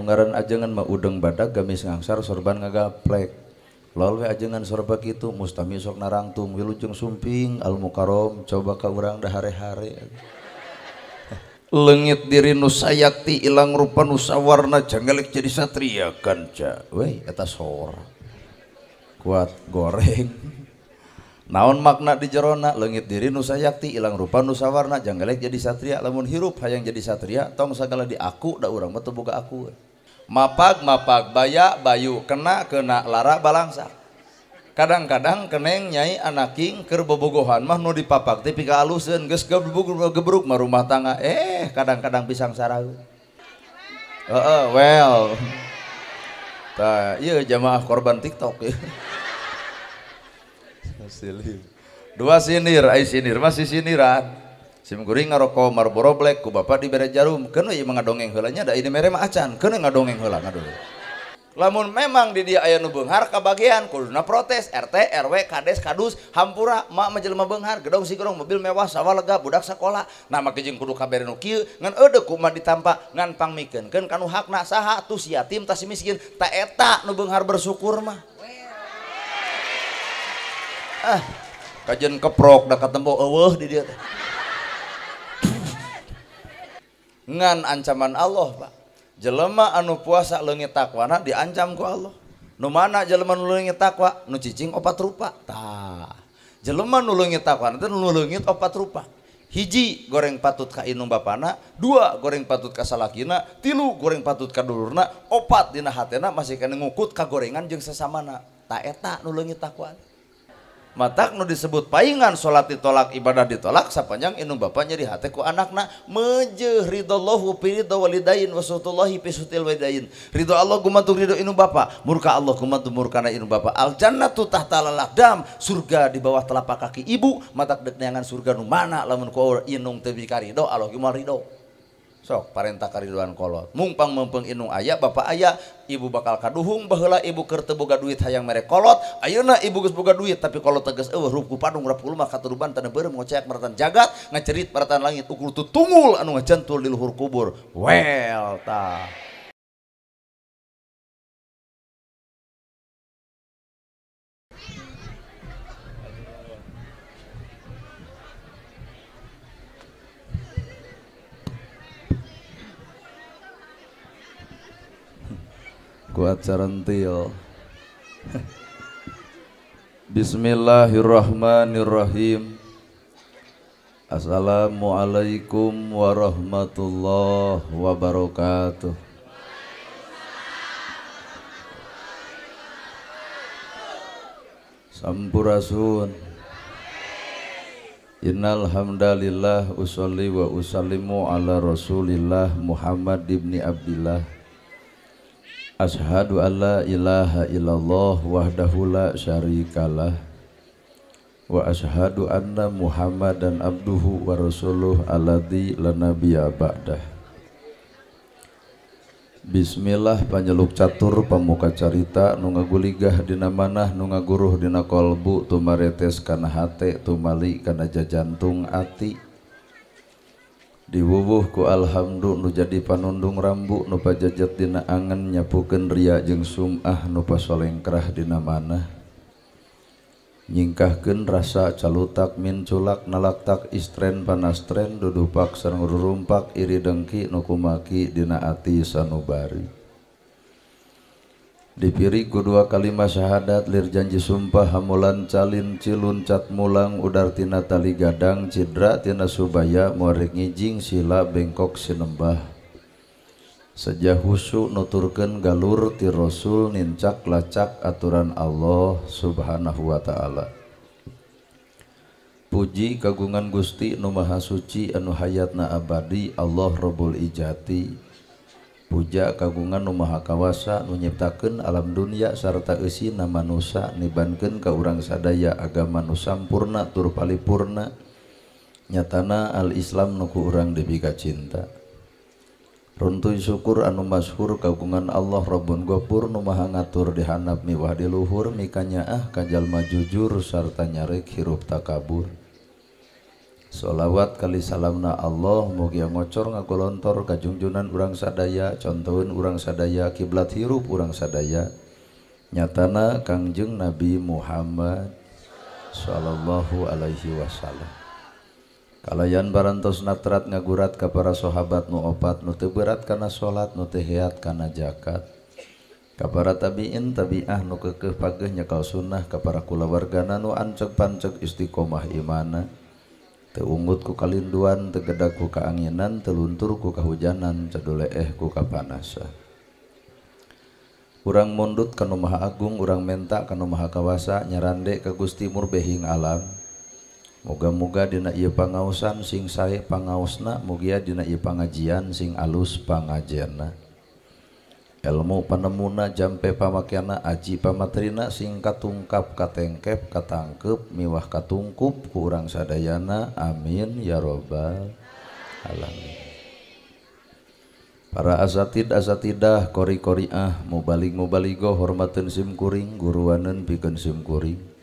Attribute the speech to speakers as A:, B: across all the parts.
A: ngaran ajengan mah udeng badag gamis ngangsar sorban ngagaplek lol we ajengan sorba kitu mustami sok narangtung wilujeng sumping al mukarom coba ka urang da hare-hare leungit diri nu sayakti ilang rupa nu sawarna janggalek jadi satria kanca we eta sora kuat goreng naon makna di jerona leungit diri nu sayakti ilang rupa nu sawarna janggalek jadi satria lamun hirup hayang jadi satria tong sagala di aku da urang mah teu boga aku mapag baya bayu kena lara balangsa kadang-kadang keneng nyai anaking keur bobogohan mah nu dipapag teh pika aluseun geus gebruk mah rumah tangga kadang-kadang pisang sarau well tah ieu jamaah korban TikTok dua sinir ai sinir masih siniran sim kuring ngaroko Marlboro Black ku bapak dibere jarum keun ieu ngadongeng heula nya da ini mere mah acan keun ngadongeng heula ngadongeng lamun memang di dia aya nu beunghar kabagian kuduna protes RT RW kades kadus hampura mak mah jelema beunghar gedong sigorong mobil mewah sawah lega budak sakola nah make jeung kudu kabere nu kieu ngan eudeuh ku mah ditampa ngan pangmikeunkeun kanu hakna saha tuh si yatim tah si miskin tah eta nu beunghar bersyukur mah kajen keprok da katempo eueuh di dieu teh ngan ancaman Allah Pak jelema anu puasa leungit takwana diancam ku Allah nu mana jelema nu leungit takwa nu cicing 4 rupa tah jelema nu leungit takwa teh nu leungit 4 rupa hiji goreng patut ka inung bapana 2 goreng patut ka salakina 3 goreng patut ka dulurna 4 dina hatena masih kena ngukut ka gorengan jeung sasamana tah eta nu leungit takwa matak nu disebut paingan salat ditolak ibadah ditolak sapanjang inung bapanya di hate ku anakna mejeuh ridallahu fi ridha walidain wa sutullahi fi sutil walidain ridho Allah gumantung ridho inung bapa murka Allah gumantung murkana inung bapa al jannatu tahta lalaqdam surga di bawah telapak kaki ibu matak dek neangan surga nu mana lamun ku inung teu bikarido Allah ge moal ridho sok parentah karidoan kolot mungpang mempeng inung aya bapak aya ibu bakal kaduhung baheula ibu keur teu boga duit hayang mere kolot ayeuna ibu geus boga duit tapi kolot tegas eueuh rup ku padung rap mah katuruban tana beureum ngoceak maratan jagat ngacerit maratan langit ukur tu tungul anu ngajantul di luhur kubur well tah kuat carentil Bismillahirrahmanirrahim Assalamualaikum warahmatullahi wabarakatuh Sampurasun Innal hamdalillah usolli wa usallimu ala Rasulillah Muhammad ibni Abdillah Ashhadu an la ilaha illallah wahdahu la syarikalah wa ashhadu anna Muhammadan abduhu wa rasuluh alladzi la nabiyya ba'dah. Bismillah panyeluk catur pamuka carita nu ngaguligah dina manah nu ngaguruh dina kolbu tumaretes kana hate tumali kana jajantung ati diwuwuh ku alhamdu nu jadi panundung rambu nu pajajet dina angen nyapukeun ria jeung sum'ah nu pasolengkrah dina manah nyingkahkeun rasa calutak min culak nalaktak istren panastren dudupak sareng rurumpak iri dengki nu kumaki dina ati sanubari dipiri ku 2 kalimat syahadat lir janji sumpah hamulan calin cilun cat mulang udar tina tali gadang cidra tina subaya muarek ngijing sila bengkok sinembah sejah husu nuturkeun galur ti rasul nincak lacak aturan Allah subhanahu wa ta'ala puji kagungan Gusti nu maha suci anu hayatna abadi Allah Rabbul Ijati puja kagungan nu maha kawasa nu nyiptakeun alam dunia sarta eusina manusia nibankeun ka urang sadaya agama nu sampurna tur paripurna nyatana al Islam nu ku urang dipika cinta runtuy syukur anu masyhur kagungan Allah Rabbun Ghafur nu maha ngatur di handap miwah di luhur mikanya ka jalma jujur sarta nyarek hirup takabur Sholawat kali salamna Allah mugi ngocor ngagolontor kajungjunan urang sadaya contohin urang sadaya kiblat hirup urang sadaya nyatana Kangjeng Nabi Muhammad sallallahu alaihi wasallam. Kalayan barantos natrat ngagurat ka para sahabat nu opat nu teu berat kana salat nu teu heat kana zakat. Ka para tabiin tabiah nu keukeuh pageuh nyekal sunnah ka para kulawargana nu anceg panceg istiqomah imana. Teu ungut ku kalinduan, teu gedag ku kaanginan, teu luntur ku kahujanan, caduleeh ku kapanasan. Urang mundut kanu Maha Agung, urang menta kanu Maha Kawasa, nyarande ka Gusti murbehing alam. Moga-moga dina ieu pangaosan sing sae pangaosna, mugia dina ieu pangajian sing alus pangajenna. Ilmu panemuna jampe pamakyana aji pamatrina sing katungkap katengkep katangkep miwah katungkup ku urang sadayana amin ya robbal alamin. Para asatid asatidah kori koriah mubalig mubaligo hormateun sim kuring guruaneun pikeun sim kuring.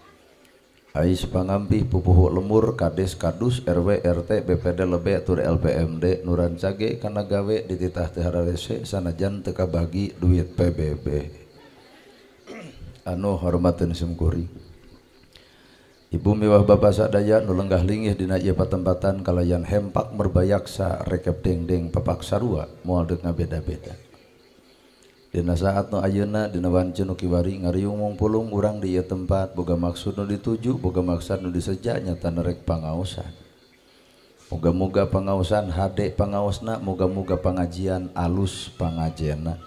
A: Ais pangampih pupuh lemur kades kadus RW RT BPD lebe tur LPMD nuran cage kana gawe di titah teu hararese sanajan teu kabagi duit PBB. Anu hormateun sim kuring. Ibu miwah bapak sadaya nu lenggah linggih dina ieu patempatan kalayan hempak merbayaksa rekep dengdeng papak sarua moal deuk ngabeda-beda. Dina saat nu ayeuna dina wanceun nu kiwari ngariung mungpulung urang di ieu tempat boga maksud nu dituju boga maksud nu diseja nyata nerek pangaosan. Moga-moga pangaosan hade pangaosna moga-moga pangajian alus pangajenna.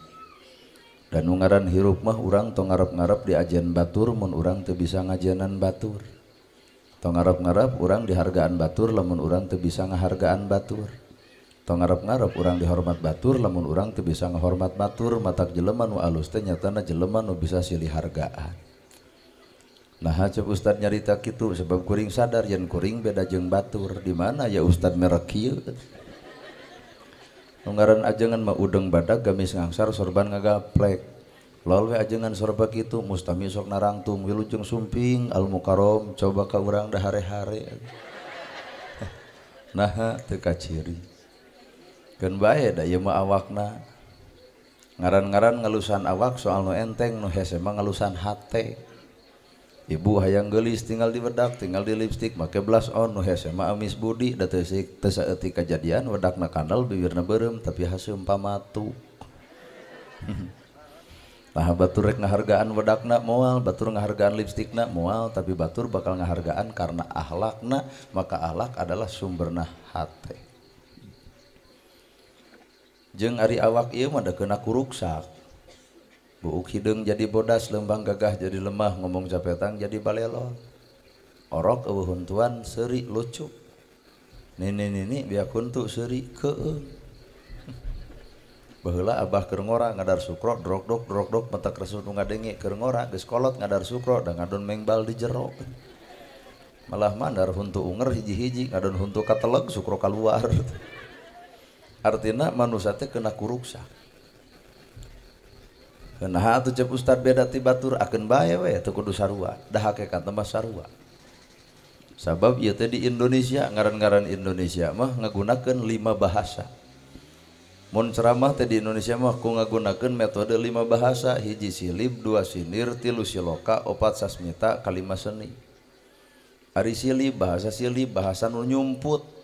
A: Dan nu ngaran hirup mah urang tong ngarep-ngarep di ajen batur mun urang teu bisa ngajenan batur. Tong ngarep-ngarep urang dihargaan batur lamun urang teu bisa ngahargaan batur. Tong ngarep-ngarep urang dihormat batur lamun urang teu bisa ngahormat batur matak jelema nu alus teh nyatana jelema nu bisa silih hargaan. Nah cep ustad nyarita kitu sebab kuring sadar yen kuring beda jeung batur. Di mana ya ustad merek kieu? Nu ngaran ajengan mah udeng badag gamis ngangsar sorban ngagaplek. Lol we ajengan sorba kitu mustami sok narangtung wilujeng sumping al mukarom coba ka urang da hare-hare. Nah teu kaciri. Keun bae da ieu mah awakna. Ngaran-ngaran ngalusan awak soal nu enteng nu hese mah ngalusan hate. Ibu hayang geulis tinggal di wedak tinggal di lipstik make blush on nu hese mah amis budi da teu saeutik kajadian wedakna kandel bibirna beureum tapi haseum pamatu. Nah batur rek ngahargaan wedakna moal batur ngahargaan lipstikna moal tapi batur bakal ngahargaan karena akhlakna maka akhlak adalah sumberna hate. Jeung ari awak ieu mah da kena kuruksak. Buuk hideung jadi bodas, lembang gagah jadi lemah, ngomong capetang jadi balelol. Orok eueuh huntuan seuri lucu. Nini biak huntu seuri keung. Baheula abah keur ngora ngadar sukro drok-dok mata resut nu ngadenge keur ngora geus kolot ngadar sukro da ngadon mengbal di jero. Malah mandar huntu unger hiji-hiji ngadon huntu kateleg sukro kaluar. Artina manusia teh kena kuruksa. Nah atuh cep ustad beda ti batur akeun bae we teu kudu sarua, da hakikat mah sarua. Sabab ieu teh di Indonesia ngaran-ngaran Indonesia mah ngagunakeun 5 bahasa. Mun ceramah teh di Indonesia mah ku ngagunakeun metode 5 bahasa, hiji silib, 2 sinir, 3 siloka, 4 sasmita, 5 seni. Ari silib bahasa nu nyumput.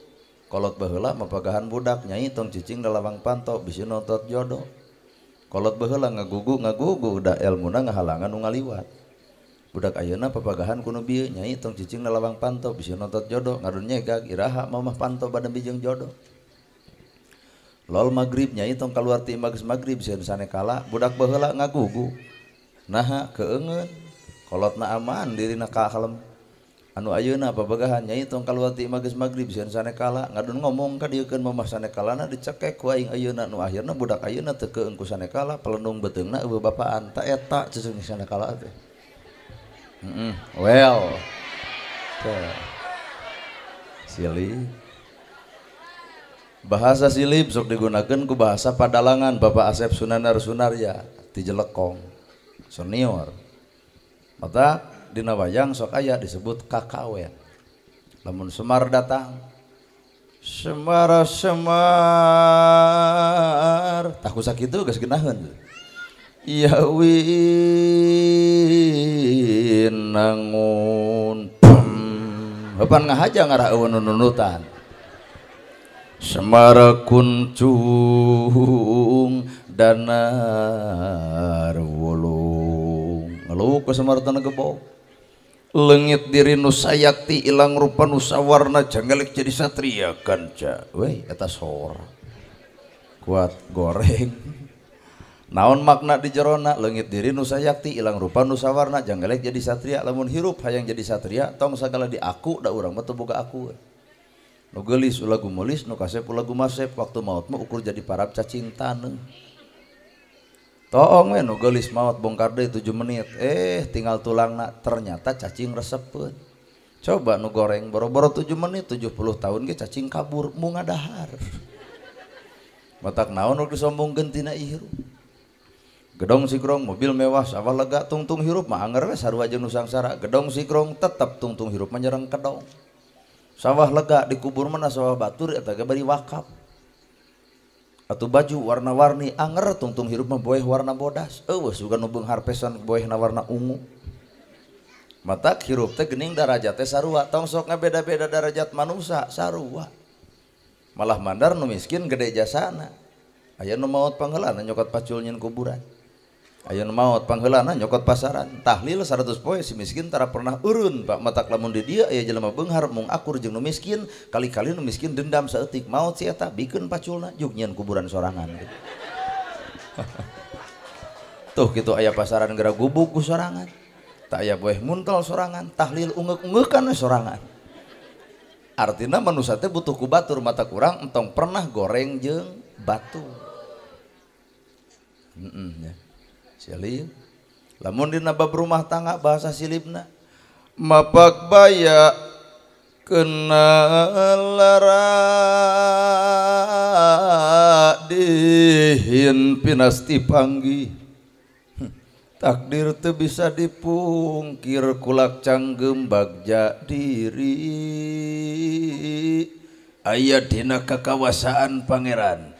A: Kolot baheula mapagahan budak nyai tong cicing da lawang panto bisi nontot jodoh. Kolot baheula ngagugu da elmuna ngahalangan nu ngaliwat. Budak ayeuna papagahan kuno bieu nyai tong cicing da lawang panto bisi nontot jodoh ngadon nyegag iraha mamah panto bade bijeng jodoh. Lol magrib nyai tong kaluar ti imah geus magrib sieun sanekala budak baheula ngagugu. Naha keungeun kolotna aman dirina kalem. Anu ayeuna babagahan nyai tong kaluar ti imah geus magrib sieun sanekala ngadon ngomong ka dieukeun mamah sanekalana dicekek ku aing ayeuna nu akhirna budak ayeuna teu keung ku sanekala pelendung beteungna eueuh bapaan ta eta ceuceung sanekala teh. Well. Silib. Bahasa silib sok digunakeun ku bahasa padalangan Bapak Asep Sunanar Sunarya ti Jelekong senior. Mata dina wayang sok aya disebut kakawen. Lamun Semar datang Semar semar tak usah kitu geus geunaheun. Ya winangun hepan ngahaja ngarah eueun nunutan. Semar kuncung danar wulung ngeluh ke Semar tanah gebok. Lengit diri nu sayakti ilang rupa nu sawarna janggalek jadi satria kanca. Weh eta sora kuat goreng. Naon makna di jerona lengit diri nu sayakti ilang rupa nu sawarna janggalek jadi satria. Lamun hirup hayang jadi satria tong sagala di aku da urang mah teu boga aku. Nu geulis ulah gumelis nu kasep ulah gumasep waktu maut mah ukur jadi parab cacing taneuh. Toong we nu geulis maot bongkar deui 7 menit tinggal tulangna ternyata cacing resepkeun. Coba nu goreng boro-boro 7 menit 70 tahun ge cacing kabur mu ngadahar. Matak naon nu disombongkeun tina hirup. Gedong sigrong mobil mewah sawah lega tungtung hirup mah anger we sarua jeung nu sangsara. Gedong sigrong tetep tungtung hirup menyerang kedong. Sawah lega dikubur mana sawah batur eta ge bari wakaf. Atuh baju warna-warni anger tungtung hirup mah boeh warna bodas. Eueuh sugan nu beunghar pesan boehna warna ungu. Matak hirup teh geuning darajat teh sarua, tong sok ngabeda-beda darajat manusia sarua. Malah mandar nu miskin gede jasana. Aya nu maot pangheulana nyokot pacul nyeun kuburan. Aya nu maot pangheulana nyokot pasaran. Tahlil 100 poe si miskin tara pernah eureun Pak. Matak lamun di dieu aya jelema beunghar mung akur jeung nu miskin, kali-kali nu miskin dendam saeutik maot si eta bikeun paculna juk nyieun kuburan sorangan. Tuh kitu aya pasaran geura gubuk ku sorangan. Tak aya boeh muntel sorangan, tahlil ungeuk-ungeukkan sorangan. Artina manusia teh butuh ku batur, mata kurang entong pernah goreng jeung batur. Ya. Silih lamun dina bab rumah tangga bahasa silibna mapak baya kenal lara dihin pinasti panggih takdir teu bisa dipungkir kulak canggem bagja diri aya dina kakawasaan pangeran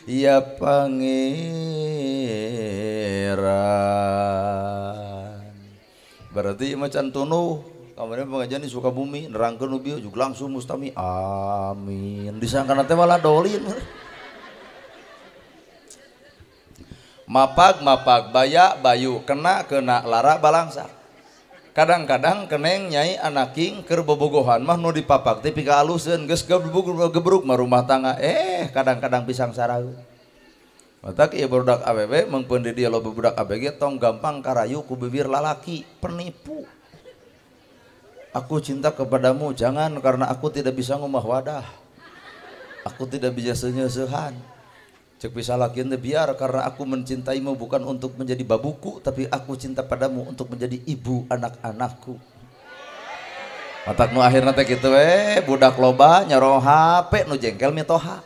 A: ya pangeran berarti macan tunuh kamarnya pengajian di Sukabumi nerangkeun nu bieu juga langsung mustami amin disangkana teh malah dolin mapag baya bayu kena lara balangsa kadang-kadang keneng nyai anaking keur bobogohan mah nu dipapag teh pika aluseun geus gebruk mah rumah tangga kadang-kadang pisang saraheun. Matak ieu budak awewe mengpeun di dieu loba budak ABG tong gampang karayu ku bibir lalaki penipu. Aku cinta kepadamu jangan karena aku tidak bisa ngumah wadah. Aku tidak bisa senyeuh-seuhan. Cek bisa lakian teh biar karena aku mencintaimu bukan untuk menjadi babuku tapi aku cinta padamu untuk menjadi ibu anak-anakku. Matak nu akhirna teh kitu budak loba nyaro HP nu jengkel mitoha.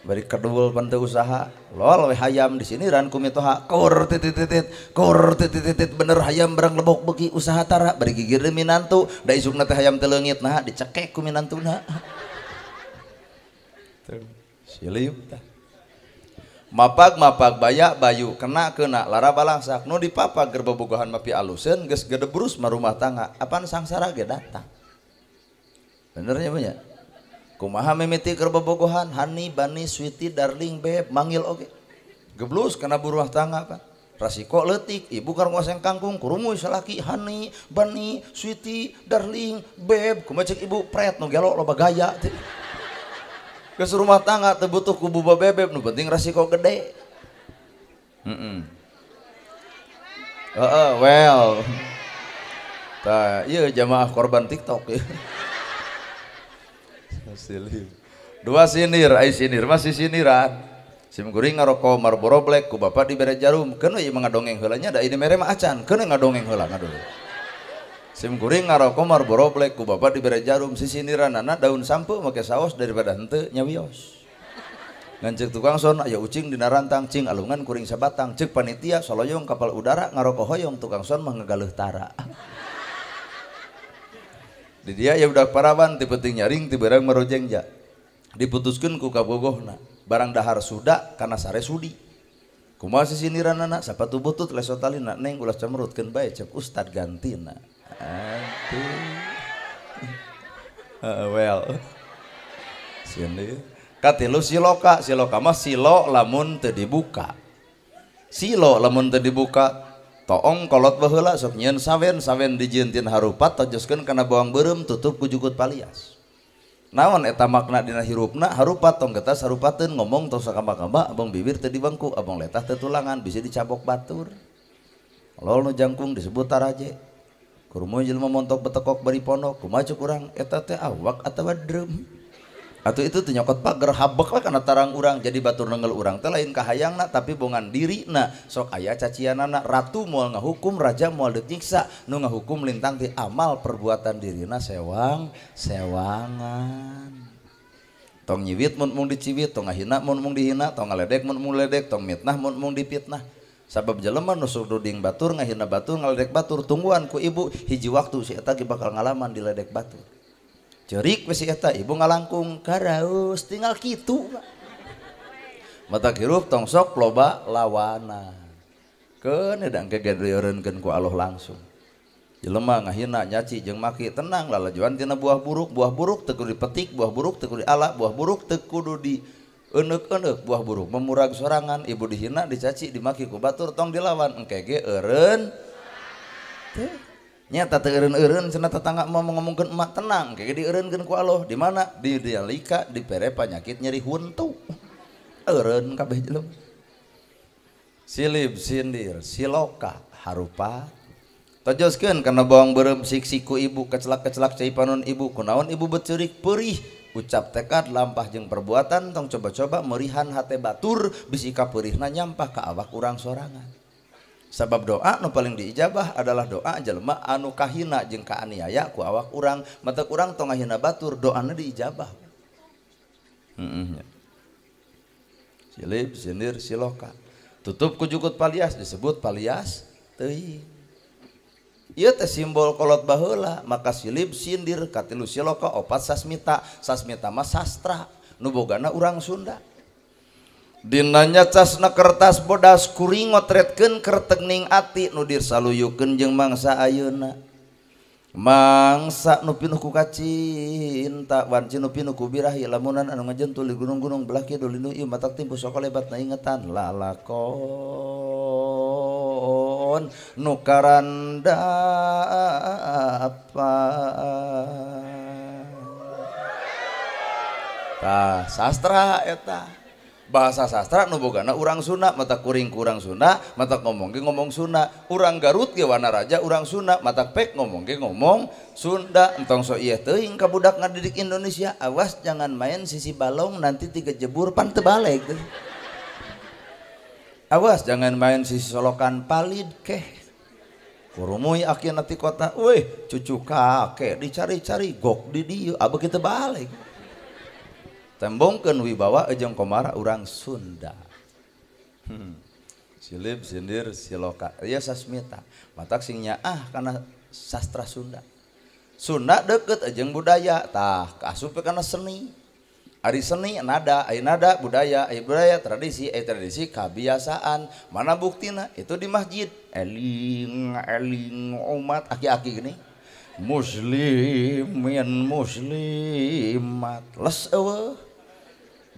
A: Bari kedul pan teu usaha. Lol we hayam di sini ran ku mitoha kur titit bener hayam barang lebok beuki usaha tara bari gigir deui minantu da isukna teh hayam teu leungit nah dicekek ku minantuna. Silih mapag baya bayu kena lara balangsak nu dipapag keur bobogohan mapi aluseun geus gedebrus mah rumah tangga apaan sangsara ge datang benernya banyak kumaha mimiti keur bobogohan honey bunny sweetie darling beb manggil oge geblus kana rumah tangga apa rasiko leutik ibu keur ngoseng kangkung kurumu salaki honey bunny sweetie darling beb kumaha cek ibu pret nu gelo loba gaya teh geus rumah tangga teu butuh ku buba bebeb nu penting resiko gede. Well. Tah ieu jamaah korban TikTok ya. Dua sinir, ai sinir masih siniran. Sim kuring ngaroko Marlboro Black ku bapak dibere jarum. Keun ieu ngadongeng heula nya da ini mere mah acan. Keun ngadongeng heula ngaduh. Sim kuring ngaroko Marlboro Black ku bapak dibere jarum sisiniranana daun sampo make saos daripada henteu nyawios. Ngan ceuk tukang son aya ucing dina rantang cing alungan kuring sabatang ceuk panitia soloyong kapal udara ngaroko hoyong tukang son mah ngagaleuh tara. Di dia ya udah parawan ti penting nyaring ti barang merojengja. Diputuskeun ku kabogohna. Barang dahar suda kana sare sudi. Kumaha sisiniranana sapatu butut lesotalina neng ulah camrutkeun bae cep ustad gantina. Aduh. Well. Sini. Katilu siloka mah silo lamun teu dibuka. Silo lamun teu dibuka toong kolot baheula sok nyieun sawen dijieun tin harupat tojoskeun kana bawang beureum tutup ku jukut palias. Naon eta makna dina hirupna harupat tong getas harupateun ngomong tong sakamba-kamba abang bibir teu dibengku abang letah teu tulangan bisa dicabok batur. Lol nu jangkung disebut taraje. Kurumoy jelema montok betekok bari pondok kumaha cuk urang eta teh awak atawa dreum. Atuh itu teh nyokot pager habek lah kana tarang urang jadi batur nenggel urang teh lain kahayangna tapi bongan dirina sok aya cacianana ratu moal ngahukum raja moal deuk nyiksa nu ngahukum lintang ti amal perbuatan dirina sewangan tong nyiwit mun mung diciwit tong ngahina mun mung dihina tong ngaledek mun mung ledek tong mitnah mun mung dipitnah sabab jelema nu sok duding batur ngahina batur ngaledek batur tungguan ku ibu hiji waktu si eta ge bakal ngalaman diledek batur. Cerik wes eta ibu ngalangkung karaus tinggal kitu mata hirup tong sok loba lawana keun edang kegedeureunkeun ku Allah langsung jelema ngahina nyaci jeung maki tenang lalajuan tina buah buruk teu kudu dipetik buah buruk teu kudu diala buah buruk teu kudu dieuneuk-euneuk buah buruk memurag sorangan ibu dihina dicaci dimaki ku batur tong dilawan engke ge eureun teh nyata teu eureun-eureun cenah tetangga mau ngomongkeun emak tenang kayak dieureunkeun ku Allah di mana di dialika dipere panyakit nyeri huntu eureun kabeh jelema silib sindir siloka harupa tojoskeun kana bawang beureum siku ibu kecelak-kecelak cai panon ibu kunaon ibu beceurik peurih ucap tekad lampah jeung perbuatan tong coba-coba meurihan hate batur bisi kapeurihna nyampah ka awak urang sorangan. Sabab doa nu paling diijabah adalah doa jelema anu kahina jeung kaaniaya ku awak urang mata urang tong ngahina batur doana diijabah. Silib sindir siloka tutup ku jukut palias disebut palias teuing. Ieu teh simbol kolot baheula maka silib sindir katilu siloka opat sasmita mah sastra nu bogana urang Sunda. Dinanya casna kertas bodas kuring ngotretkeun kertegning ati nu dirsaluyukeun jeung mangsa ayeuna mangsa nu pinuh ku kacinta wan nu pinuh ku birahi lamunan anu ngajentul di gunung-gunung belah kieu linu ieu matak timpu sok lebatna ingetan lalakon nu karanda apa tah sastra eta bahasa sastra nu bogana urang Sunda mata kuring kurang Sunda mata ngomong ge ngomong Sunda urang Garut ge wana raja urang Sunda mata pek ngomong ge ngomong Sunda entong so ieu teuing ka budak ngadidik Indonesia awas jangan main sisi balong nanti tiga jebur pan teu balik awas jangan main sisi solokan palid keh kurumuy akhirna ti kota weh cucu kakek dicari-cari gok di dieu abeu kitu balik tembongkeun wibawa jeung komara urang Sunda. Silib sindir siloka ieu sasmita matak sing nyaah kana sastra Sunda. Sunda deukeut jeung budaya tah kaasup kana seni. Ari seni nada, aya nada budaya, aya budaya tradisi, aya tradisi kabiasaan. Mana buktina? Itu di masjid. Eling umat aki-aki gini. Muslimin muslimat les eueuh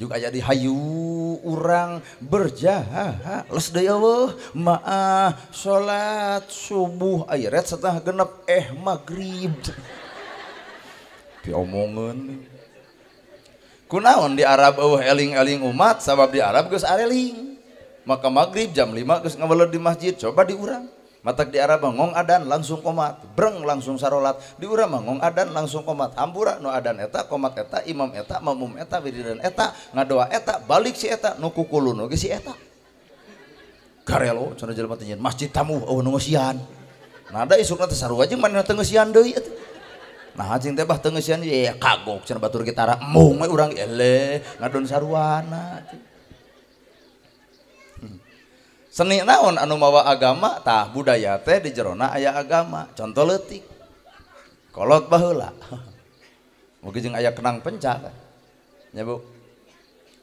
A: juga jadi hayu urang berjaha les deui eueuh maah salat subuh aya ret setengah genep magrib diomongeun kunaon di Arab eueuh eling-eling umat sabab di Arab geus areling maka magrib jam 5 geus ngaweleud di masjid coba di urang matak di Arab ngong adan langsung komat breng langsung sarolat di urang ngong adan langsung komat hampura nu adan eta komat eta imam eta makmum eta wiridan eta ngadoa eta balik si eta nu kukulun ge si eta garelo cenah jelema teh nyeun masjid tamu eueuh nu ngeusian nada isukna teh sarua jeung manehna teu ngeusian deui eta nah cing teh bah teu ngeusian ya kagok cenah batur gitara mung we urang eleh ngadon saruana seni naon anu mawa agama tah budaya teh di jerona aya agama contoh leutik kolot baheula. Mugi jeung aya kenang penca kan. Nya Bu.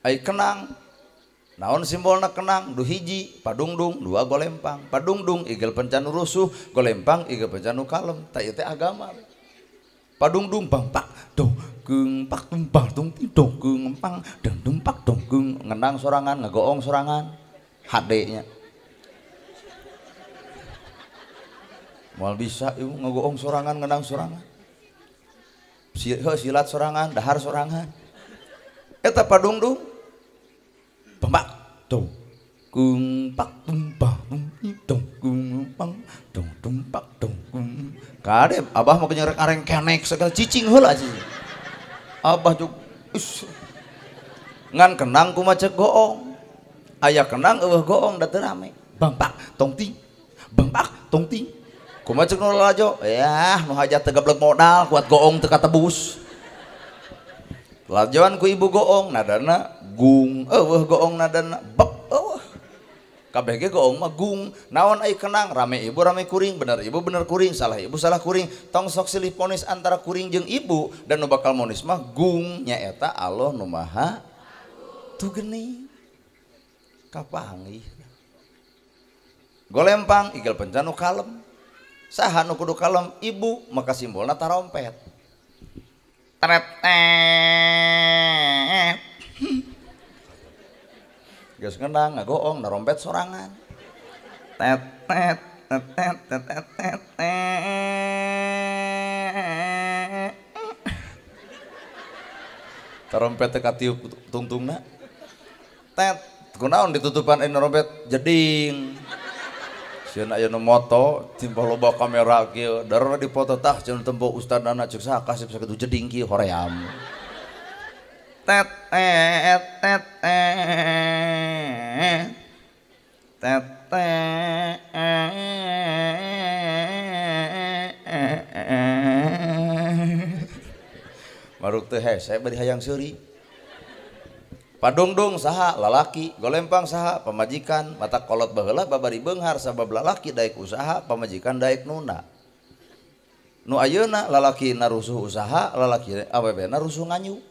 A: Ai kenang. Naon simbolna kenang? Du hiji padungdung, dua golempang. Padungdung igel penca nu rusuh, golempang igel penca nu kalem. Ta ieu teh agama. Padungdung bang pak dong geung pak tung bang tung dong geung pang dang dum pak dong geung ngendang sorangan ngagoong sorangan HD-nya. Moal bisa ieu ngagoong sorangan ngendang sorangan. Silat sorangan, dahar sorangan. Eta padungdung pembak dong geung pak tung bang tung dong geung pang dong dum pak dong geung. Kadep abah mau nyerek areng kenek segala cicing heula cicing. Abah juga ngan kenang ku macet goong. Aya kenang eueuh goong da teu rame. Bang pak tong ting. Bang pak tong ting. Ku macet nu lajo, yah nu hajat teu gablek modal kuat goong teu katebus. Lajoan ku ibu goong nadana gung eueuh goong nadana bek eueuh. Kabeh ge goong mah gung. Naon ai kenang rame ibu rame kuring, bener ibu bener kuring, salah ibu salah kuring. Tong sok silih ponis antara kuring jeung ibu dan nu bakal monis mah gung nyaeta Allah nu Maha tu geuning. Kapanggih. Golempang igel penca nu kalem. Saha nu kudu kalem? Ibu, maka simbolna tarompet. Tret geus ngendang ngagoong narompet sorangan. Tet tet tet tet tet tet tet. Tarompet teh katiup tungtungna. Tet kunaon ditutupan narompet jeding. Sieun aya nu moto timpah loba kamera kieu darana dipoto tah cenah tempo ustadana ceuk saha kasep sakitu jeding kieu hoream. Tet tet tet tet tet maruk teh hese bari hayang seuri. Padungdung saha lalaki, golempang saha pamajikan, mata kolot baheula babari beunghar sabab lalaki daek usaha, pamajikan daek nuna. Nu ayeuna lalaki narusuh usaha, lalaki awewena rusuh nganyu.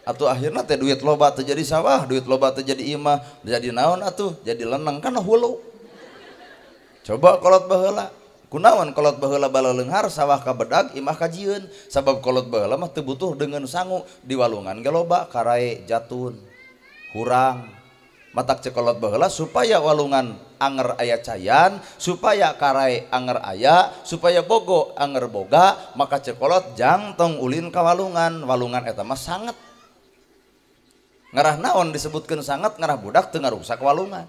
A: Atuh akhirna teh duit loba teh jadi sawah, duit loba teh jadi imah, jadi naon atuh? Jadi leneng kana hulu. Coba kolot baheula. Kunaon kolot baheula bala leunghar sawah ka bedag imah ka jieun sabab kolot baheula mah teu butuh dengan sangu di walungan ge loba karae jatun hurang matak cekolot baheula supaya walungan anger aya cayan supaya karae anger aya supaya bogo anger boga maka cekolot jang tong ulin ka walungan walungan eta mah sanget ngarah naon disebutkeun sanget ngarah budak teu ngarusak walungan.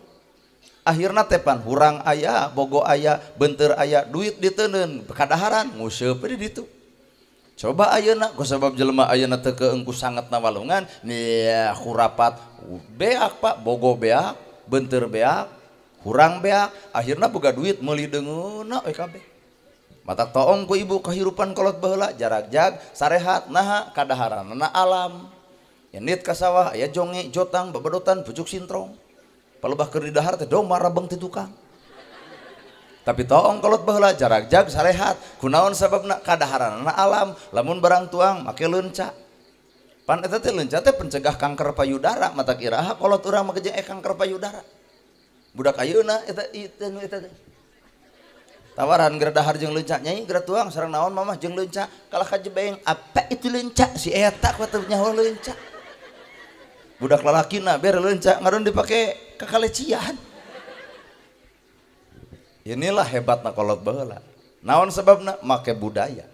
A: Akhirna tepan hurang aya, bogo aya, benter aya, duit diteuneun, kadaharan nguseup di ditu. Coba ayeuna ku sabab jelema ayeuna teu keengku sangetna walungan, nih hurapat beak Pak, bogo beak, benter beak, hurang beak, akhirna boga duit meuli deungeuna we kabeh. Matak toong ku ibu kahirupan kolot baheula jarak jag sarehat naha kadaharanna alam. Yenit ka sawah aya jonge, jotang, babadotan, pucuk sintrong. Palebah keur di dahar teh dong marabeng ti tukang. Tapi toong kolot baheula jarak jag sarehat. Kunaon sababna kadaharanna alam. Lamun barang tuang make leunca. Pan eta teh leunca teh pencegah kanker payudara. Mata iraha kolot urang mah jeung kanker payudara. Budak ayeuna eta teh. Tawaran geura dahar jeung leunca nyai geura tuang sareng naon mamah jeung leunca kalah kajebeng. Apa itu leunca? Si eta ku teh nyaho leunca. Budak lalakina bere leunca ngaron dipake kakalecian. Inilah hebatna kolot baheula. Naon sebabna? Make budaya.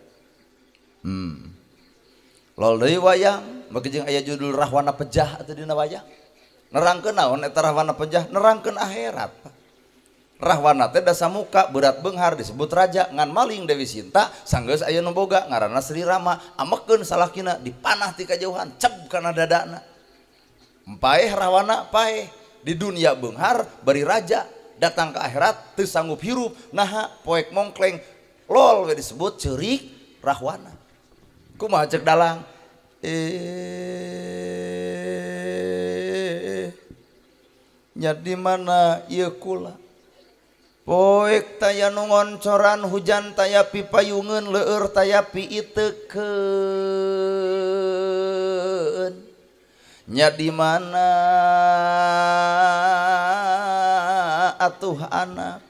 A: Lol deui wayang, make jeung aya judul Rahwana Pejah atuh dina wayang. Nerangkeun naon eta Rahwana Pejah? Nerangkeun akhirat. Rahwana teh da samuka berat beunghar disebut raja ngan maling Dewi Sinta sanggeus aya nu boga ngaranna Sri Rama amekeun salakina dipanah ti kajauhan ceb kana dadana. Paeh Rahwana paeh di dunia beunghar bari raja datang ke akhirat teu sanggup hirup naha poek mongkleng lol we disebut ceurik Rahwana. Kumaha ceuk dalang? Nya di mana ieu kula poek taya nu ngoncoran hujan taya pipayungeun leueur taya piitekeun nya di mana atuh anak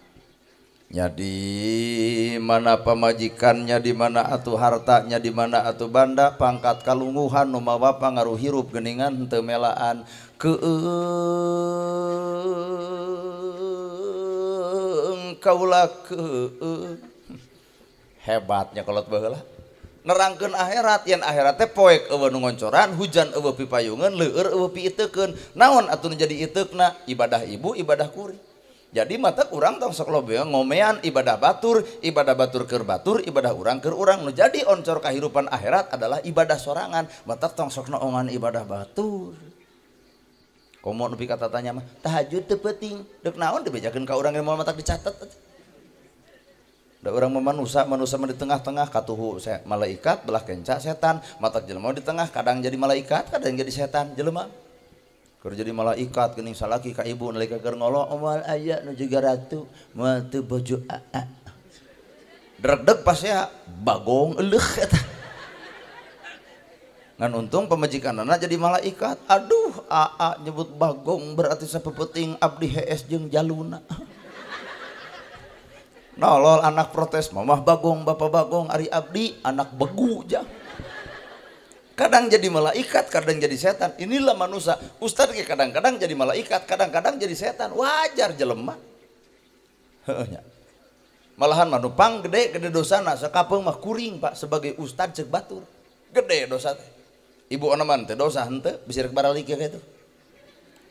A: nya di mana pamajikannya di mana atuh hartanya di mana atuh banda pangkat kalungguhan nu mawa pangaruh hirup geuningan teu melaan kaula hebatnya kolot baheula nerangkeun akhirat yen akhirat teh poek eueuh nu ngoncoran hujan eueuh pipayungeun leueur eueuh piiteukeun naon atuh nu jadi iteukna ibadah ibu ibadah kuring jadi mata urang tong sok lobe ngomean ibadah batur keur batur ibadah urang keur urang nu jadi oncor kahirupan akhirat adalah ibadah sorangan mata tong sok naongan ibadah batur komo nepi kata tanya mah tahajud teu penting deuk naon dibejakeun ka urang moal matak dicatet da urang mah manusia mah di tengah-tengah katuhu malaikat belah kenca setan matak jelema di tengah kadang jadi malaikat kadang jadi setan jelema keur jadi malaikat geuning salaki ka ibu nalika keur ngolo moal aya nu juga ratu moal teu bojo dreg-deg pas ya bagong euleuh eta ngan untung pemajikanana jadi malaikat aduh aa nyebut bagong berarti sapepeting abdi hees jeung jaluna nolol anak protes mamah bagong bapak bagong ari abdi anak begu jah kadang jadi malaikat kadang jadi setan inilah manusia ustad ge kadang-kadang jadi malaikat kadang-kadang jadi setan wajar jelema heuh nya malahan manupang gede dosana sakapeung mah kuring Pak sebagai ustad ceuk batur gede dosa teh ibu onaman teh dosa henteu bisa rek baralik kitu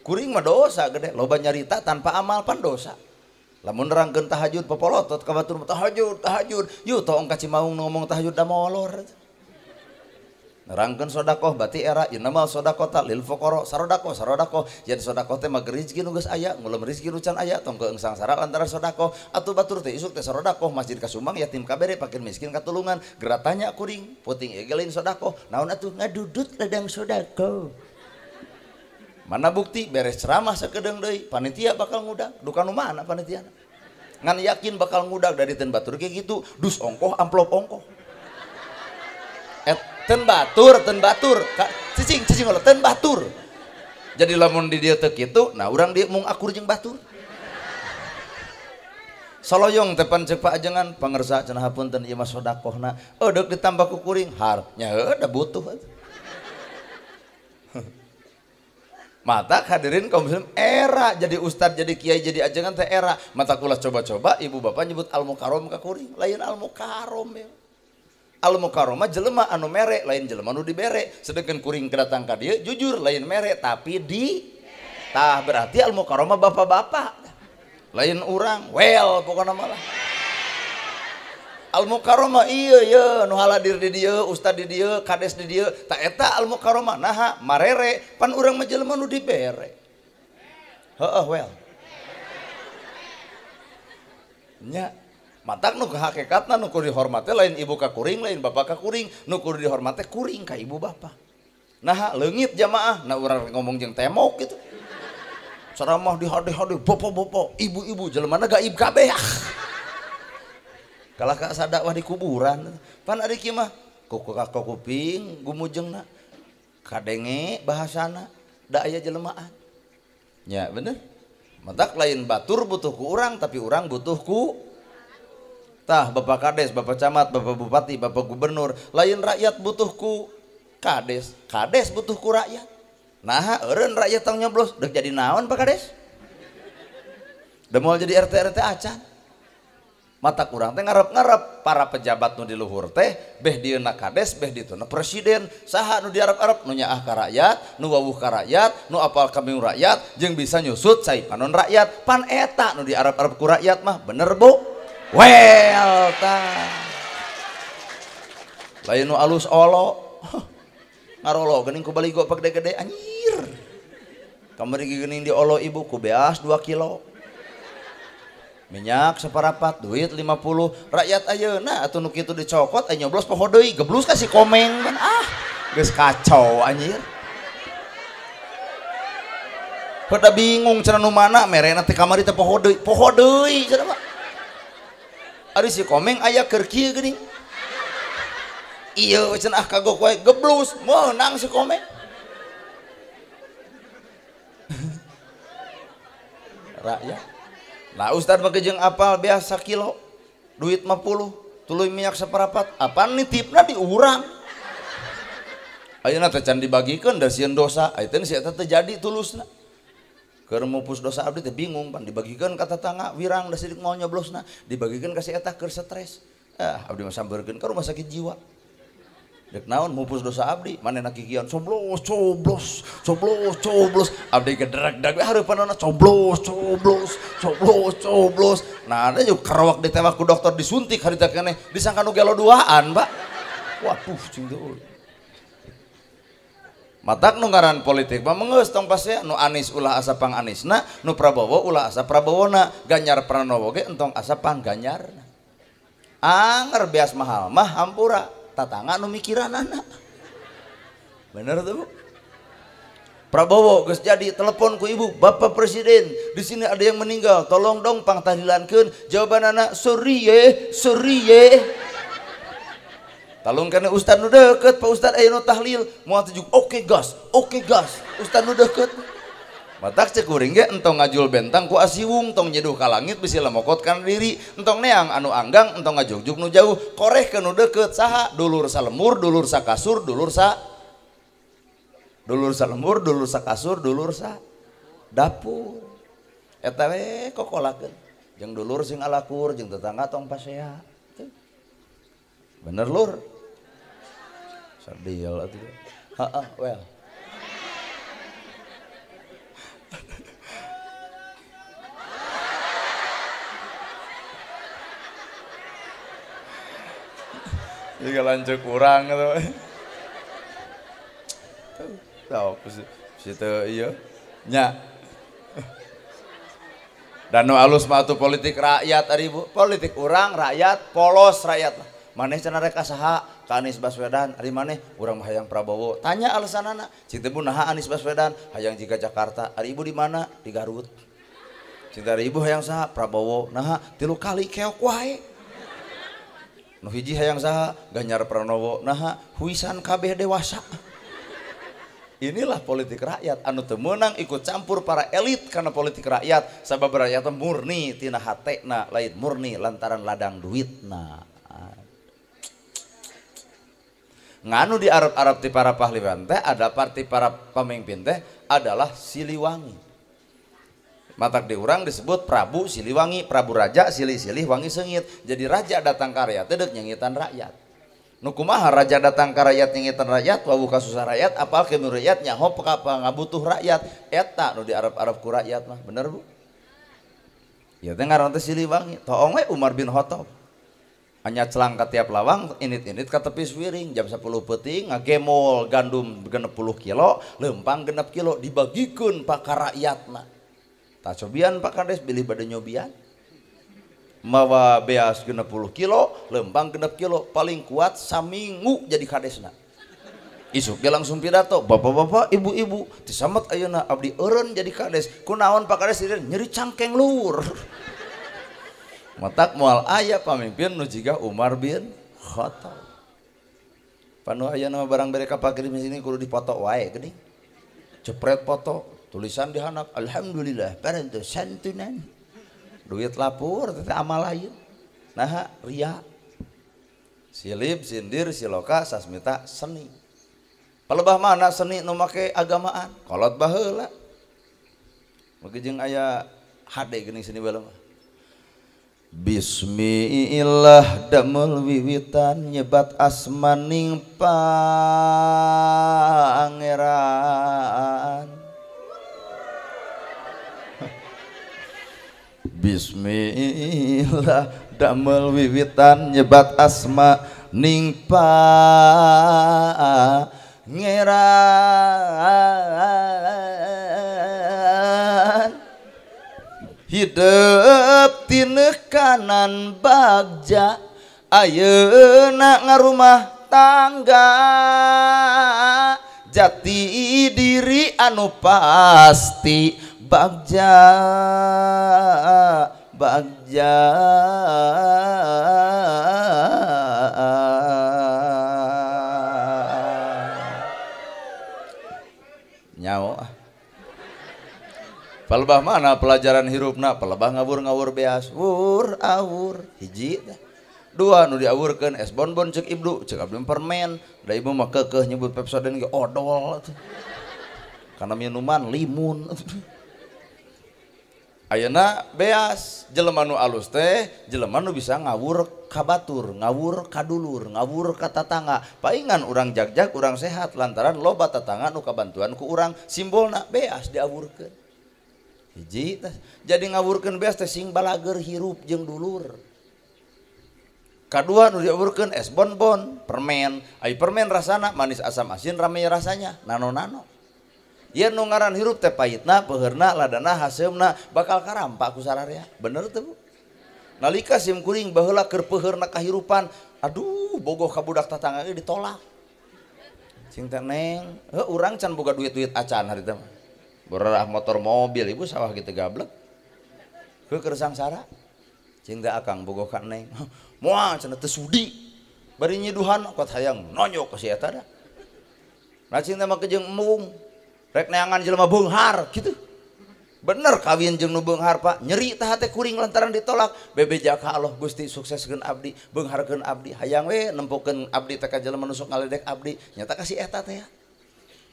A: kuring mah dosa gede loba nyarita tanpa amal pan dosa lamun nerangkeun tahajud popolotot ka batur tahajud yeuh tong ka Cimaung ngomong tahajud da molor nerangkeun sedekah berarti era innamal shadaqata lil fuqara sarodaqah yen sedekah teh mah rezeki nu geus aya ngulem rezeki nu can aya tong keung sangsara lantaran sedekah atuh batur teh isuk teh sarodaqah masjid kasumbang yatim kabere fakir miskin katulungan geura tanya kuring puting egeling sedekah naon atuh ngadudut ladang sedekah mana bukti beres ceramah sakedeung deui panitia bakal ngudag duka nu mana panitiana ngan yakin bakal ngudag dari ten batur ge kitu dus ongkoh amplop ongkoh ten batur cicing ulah ten batur jadi lamun di dieu teu kitu nah urang dieu mung akur jeung batur saloyong teh pan ceuk paajengan pangersa cenah hapunten ieu mah sedekahna deuk ditambah ku kuring har nya heuh da butuh mata hadirin kaum muslim era jadi ustad jadi kiai jadi ajengan teh era mata kula coba-coba ibu bapak nyebut al mukarrom ka kuring lain al mukarrom ya al mukarrom mah jelema anu mere lain jelema anu dibere sedengkeun kuring kedatang ka dieu jujur lain mere tapi di tah berarti al mukarrom mah bapak-bapak lain urang well pokona mah al mukarrom mah ieu nu haladir di dieu ustad di dieu kades di dieu ta eta al mukarrom mah naha marere pan urang mah jelema nu dibere heueuh well nya matak nu hakikatna nu kudu dihormati lain ibu ka kuring lain bapak ka kuring nu kudu dihormati kuring ka ibu bapak nah leungit jamaah nah urang ngomong jeung temok gitu ceramah di hade-hade bopo-bopo ibu-ibu jelemana gaib kabeh kalah ka sadakwah di kuburan pan ari kieu mah kuku kuping gumujeungna kadenge bahasana da aya jelemaan nya bener matak lain batur butuh ku urang tapi urang butuh ku tah bapak kades, bapak camat, bapak bupati, bapak gubernur lain rakyat butuh ku kades butuh ku rakyat nah eureun rakyat tong nyoblos deuk jadi naon Pak Kades da moal jadi RT acan mata kurang teh ngarep-ngarep para pejabat nu di luhur teh beh dieuna kades beh dituna presiden saha nu diarep-arep nu nyaah ka rakyat nu wawuh ka rakyat nu apal ka rakyat jeung bisa nyusut cai panon rakyat pan eta nu diarep-arep ku rakyat mah bener bu well tah lain nu alus olo ngarolo geuning ku baligo pak gede-gede anjir kamari geuning di olo ibu ku beas 2 kilo minyak separapat duit 50 rakyat ayeuna atuh nu kitu dicokot aya nyoblos poho deui geblus kasih komeng kan geus kacau anjir pada bingung cenah nu mana merena teh kamari teh poho deui cenah mah Ari si Komeng aya keur kieu geuning. Iya cenah kagok wae geblus meunang si Komeng. Rakyat. Nah Ustad make jeung apal biasa kilo. Duit 50, tuluy minyak saparapat. Apaan nitipna di urang. Ayeuna teh can dibagikeun da sieun dosa. Ayeuna si eta teh jadi tulusna. Keur mupus dosa abdi teh bingung pan dibagikeun ka tetangga wirang da sidik mau nyoblosna, dibagikeun ka si eta keur stres. Abdi mah sambeurkeun ka rumah sakit jiwa. Dek naon mupus dosa abdi, manehna kikian coblos coblos coblos coblos, abdi gederag-dag hareupeunna coblos coblos coblos coblos. Nah ada yuk karawak ditewak ku dokter disuntik harita keneh disangka nu gelo duaan, Pak. Waduh cing teu. Matak nu ngaran politik mah meungeus tong pase nu Anies ulah asa pang Anisna, nu Prabowo ulah asa Prabowona, Ganjar Pranowo ge entong asa pang Ganjarna. Anger beas mahal mah hampura. Tatangga nu mikiranana. Bener tuh Bu? Prabowo geus jadi telepon ku ibu, Bapak Presiden, di sini ada yang meninggal, tolong dong pangtahlilankeun. Jawabanana sorry ye. Talung kana ustad nu deukeut, Pak Ustad aya nu tahlil, moal tujuk oke gas. Ustad nu deukeut. Matak cek kuring ge entong ngajul bentang ku asiwung tong nyeduh ka langit bisi lemokot kana diri, entong neang anu anggang entong ngajugjuk nu jauh, koreh ke nu deukeut saha? Dulur salemur, dulur sakasur, dulur salemur, dulur sakasur, dulur sa dapur. Eta we kokolakeun. Jeung dulur sing alakur jeung tetangga tong pasea. Bener lur? Sardiel atuh. Heeh, well. Jika lanjut kurang gitu. Tahu situ iya nya. Dan nu alus mah atuh politik rakyat ari Bu. Politik urang rakyat, polos rakyat. Maneh cenah rek saha? Ka Anies Baswedan, ari maneh urang mah hayang Prabowo. Tanya alasanana. Cita Ibu naha Anies Baswedan? Hayang jika Jakarta. Ari Ibu di mana? Di Garut. Cita Ibu hayang saha? Prabowo. Naha 3 kali keok wae. Nu hiji hayang saha? Ganjar Pranowo. Nah, huisan kabeh dewasa. Inilah politik rakyat anu teu meunang ikut campur para elit karena politik rakyat. Sabab rakyat murni tina hatena, lain murni lantaran ladang duitna. Nganu di Arab-Arab ti para pahlawan teh ada parti para pemimpin teh adalah Siliwangi. Matak di urang disebut Prabu Siliwangi, Prabu Raja silih-silih wangi sengit. Jadi raja datang ka rakyat teh deuk nyangitan rakyat. Nu kumaha raja datang ka rakyat nyangitan rakyat, wawu ka susah rakyat, apal ke rakyat nyaho ka ngabutuh rakyat. Eta nu di Arab-Arab ku rakyat mah, bener Bu? Ya teh ngaran teh Siliwangi. Toong we Umar bin Khattab. Hanya celang ka tiap lawang, init-init ka tepi wiring jam 10 peuting ngagemol gandum 60 kilo, lempang 6 kilo dibagikeun pa ka rakyatna. Tak cobian Pak Kades bilih bade nyobian. Mawa beas 60 kilo, lembang 6 kilo, paling kuat saminggu jadi kadesna. Isuk ge langsung pidato, bapak-bapak, ibu-ibu, tisamet ayeuna abdi eureun jadi kades. Kunaon Pak Kades nyeri cangkeng lur. Matak moal aya pamimpin nu jiga Umar bin Khattab. Panu ayeuna barang bere ka pakirim sini kudu dipoto wae geuning. Cepret foto. Tulisan di handap, alhamdulillah parantos santunan. Duit lapur teh amal lain. Nah, ria. Silip, sindir, siloka, sasmita, seni. Palebah mana seni nu make agamaan? Kolot baheula. Mugi jeung aya hade geuning seni bae mah. Bismillah damel wiwitan nyebat asmaning pangeran. Bismillah damel wiwitan nyebat asma ning pangeran. Hidup tina kanan bagja ayeuna ngarumah tangga jati diri anu pasti bagja bagja nyawa palebah mana pelajaran hirupna palebah ngawur-ngawur beas wur awur hiji dua nu diawurkeun es bonbon cek ibnu cek abdi permen da ibu mah keukeuh nyebut Pepsodent ge odol karena minuman limun ayeuna beas jelema nu alus teh jelema nu bisa ngawur ka batur ngawur ka dulur ngawur ka tatangga paingan urang jagjag urang sehat lantaran loba tatangga nu kabantuan ku urang simbolna beas diawurkeun hiji jadi ngawurkeun beas teh sing balager hirup jeung dulur kadua nu diawurkeun es bonbon permen ai permen rasana manis asam asin rame rasanya nano-nano ieu nu ngaran hirup teh pahitna peheurna ladana haseumna bakal karampa ku sararea bener teh Bu nalika sim kuring baheula keur peheurna kahirupan aduh bogoh ka budak tatangga ge ditolak sing teh neng urang can boga duit-duit acan hari teh berarah motor mobil ibu sawah gitu gablek keur sangsara cing teh akang bogoh ka neng moal cenah teu sudi bari nyiduhan kot hayang nonyok ka si eta da nah cing teh mah kejeung embung rek neangan jelema beunghar kitu bener kawin jeung nu beunghar Pak nyeri tah hate kuring lantaran ditolak bebeja ka Allah Gusti sukseskeun abdi beungharkeun abdi hayang we nempukeun abdi teh ka jelema nu sok ngaledek abdi nyata ka si eta teh ya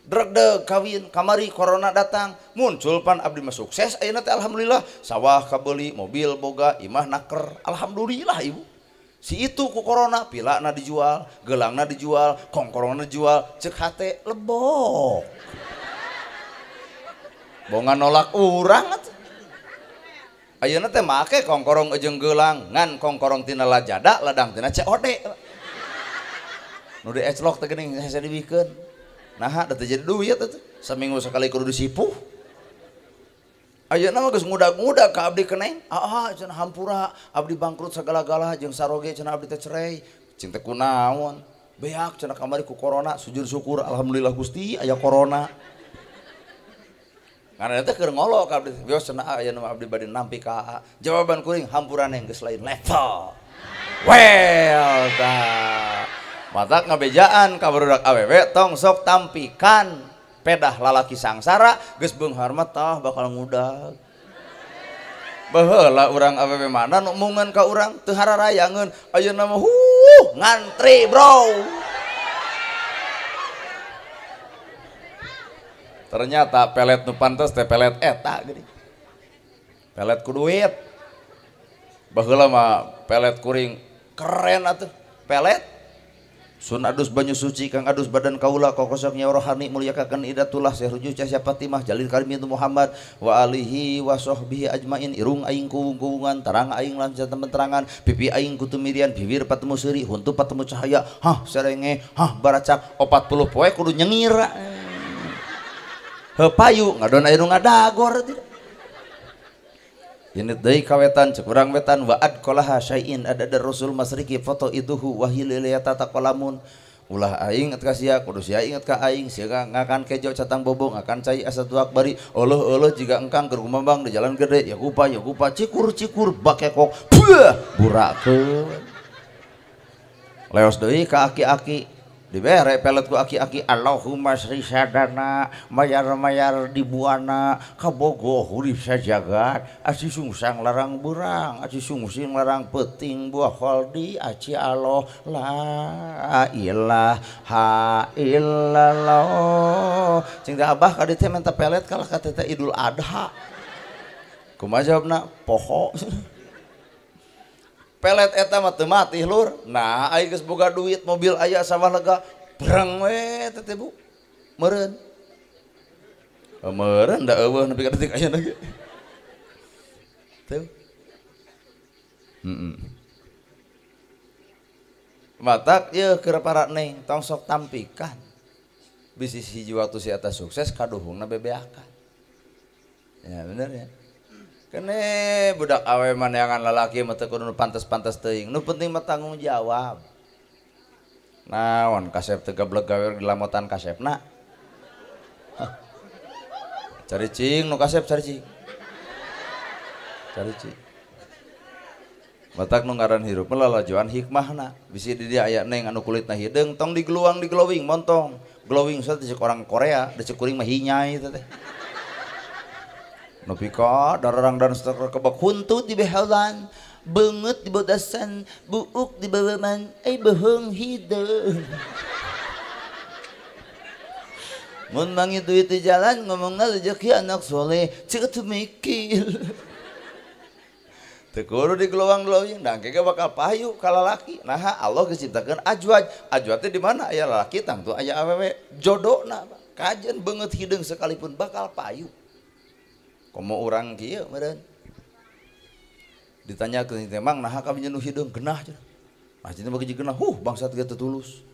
A: dreg-deg kawin kamari corona datang muncul pan abdi mah sukses ayeuna teh alhamdulillah sawah kabeuli mobil boga imah naker alhamdulillah ibu si itu ku corona pilana dijual gelangna dijual kongkorongna dijual cek hate lebok bongan nolak urang ayeuna teh make kongkorong jeung gelang ngan kongkorong tina lajada ladang tina COD nu dieclok teh geuning hese dibikeun nah da teh jadi duit atuh seminggu sekali kudu disipuh ayeuna mah geus ngudag-ngudag ka abdi keneng cenah hampura abdi bangkrut sagala-gala jeung saroge cenah abdi teh cerai cing teh kunaon beak cenah kamari ku corona sujud syukur alhamdulillah Gusti aya corona karena itu keur ngolo ka abdi bios cenah ayeuna abdi bade nampi ka jawaban kuring hampurane geus lain level well dah mata ngabejaan ka barudak awewe tong sok tampikan pedah lalaki sangsara geus beunghar mah tah bakal ngudag baheula urang awewe mana nu mungan ka urang teu hararayangeun ayeuna mah ngantri bro ternyata pelet nu pantes teh pelet eta geuning pelet ku duit baheula mah pelet kuring keren atuh pelet sun adus banyu suci kang adus badan kaula kokosok nya rohani mulyakakeun idatullah Syekh Rujuh Cahya Fatimah Jalil Karim Muhammad wa alihi wa sahbihi ajmain irung aing kuwung-kuwungan tarang aing lan janten terangan pipi aing kutumirian bibir patemu seuri huntu patemu cahaya serenge baracak 40 poe kudu nyengir payu ngadon aya nu ngadagor tidak ini deui kawetan cek urang wetan wa'ad qolaha syai'in ada Rasul masriki foto iduhu wahililiyata taqalamun ulah aing inget ka sia kudu sia inget ka aing sia ngakan kejo catang bobong akan cai asatu akbari eueuh jiga engkang keur kumambang di jalan gede ya kupa cikur bakekok burakeun leos deui ka aki-aki dibere pelet ku aki-aki Allahumma sri sadana mayar-mayar dibuana kabogoh urip sajagat aci sungsang larang burang aci sungsing larang peting buah kholdi aci Allah la ilaha illallah cing da abah ka dieu teh menta pelet kalah ka teh Idul Adha kumaha jawabna poho pelet eta mah teu mati lur nah aing geus boga duit mobil aya sawah lega berang we teh Bu meureun da eueuh nepi ka detik ayeuna ge teu matak ieu keur para neng tong sok tampikan bisi hiji waktu si eta sukses kaduhungna bebeakan ya bener ya kene budak awe maneangan lalaki mah teu kudu pantes-pantes teuing nu penting mah tanggung jawab naon kasep teu gablek gawe di lamotan kasepna cari cing nu kasep cari cing Matak nu ngaran hirup lalajoan hikmahna. Bisi di dia aya neng anu kulitna hideung tong digeluang di glowing montong. Glowing soalnya cek orang Korea, da cek kuring mah hinyai teh. Nu pika dararang dan seter kebak huntut di behelan, beungeut di bodasan, buuk di bawaman, beheung hideung. Mun mangitu itu jalan ngomongna rezeki anak soleh, ceuk teu mikir. Teu kudu digeluang-geluing, dangke ge bakal payu ka lalaki. Nah, Allah geus ciptakeun ajwaj. Ajwaj teh di mana aya lalaki tang tuh aya awewe jodohna. Kajen beungeut hideung sekalipun bakal payu. Komo urang kieu meureun. Ditanyakeun teh mang naha ka nu hideung genah cenah. Nah, cenah bagi genah, bangsat ge teu tulus.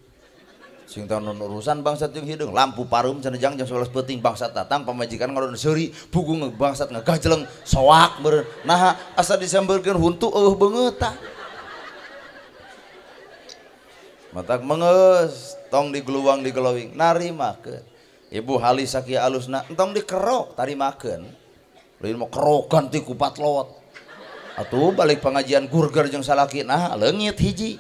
A: Sing teu urusan bangsat jeung hideung, lampu parum cenah jang jam 11 peuting bangsat datang pamajikan ngaron seuri, pugu bangsat ngagajleng soak meureun. Nah, asa disambeurkeun huntu eueuh beungeut tah. Matak mengeus tong digeluang digelowing narimakeun. Ibu halis sakieu alusna entong dikerok tarimakeun. Lain mah kerokan ti ku patlot. Atuh balik pengajian gurger jeung salaki nah leungit hiji.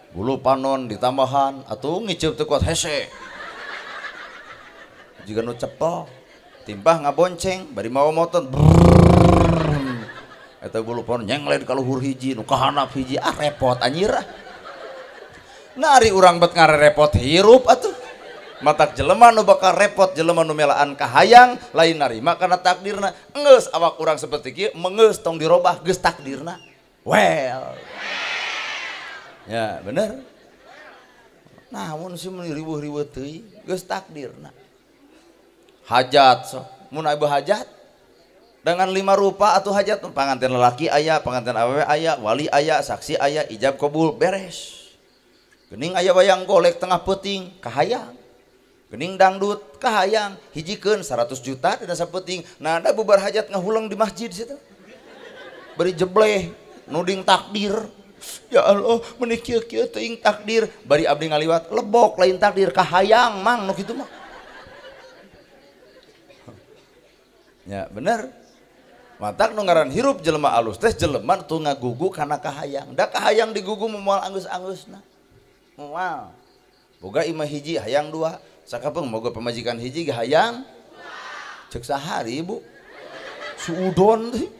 A: Bulu panon ditambahan atuh ngiceup teu kuat hese. Jiga nu cepel timpah ngabonceng bari mawa motor. Eta bulu panon nyenglen ka luhur hiji nu kahandap hiji repot anjir. Nari urang bet ngarerepot hirup atuh. Matak jelema nu bakal repot jelema nu melaan kahayang lain narima kana takdirna. Geus awak urang saperti kieu mengeus tong dirobah geus takdirna. Well. Ya bener. Namun sih mun riweuh-riweuh teuing geus takdirna. Hajat sok. Mun aya hajat dengan 5 rupa atuh hajat panganten lelaki aya, panganten awewe aya, wali aya, saksi aya, ijab kabul beres. Geuning aya wayang golek tengah peuting kahayang. Geuning dangdut kahayang hijikeun 100 juta dina sapeuting. Nah ada bubar hajat ngahulang di masjid situ. Beri jebleh nuding takdir. Ya Allah meuni kieu-kieu teuing takdir bari abdi ngaliwat lebok lain takdir kahayang mang nu kitu mah. Ya bener. Matak nu ngaran hirup jelema alus teh jelema tu ngagugu kana kahayang. Da kahayang digugu moal anggeus-anggeusna. Moal. Boga imah hiji hayang 2. Sakapeung moga pamajikan hiji ge hayang 2. Ceuk sahari ibu. Suudon teh.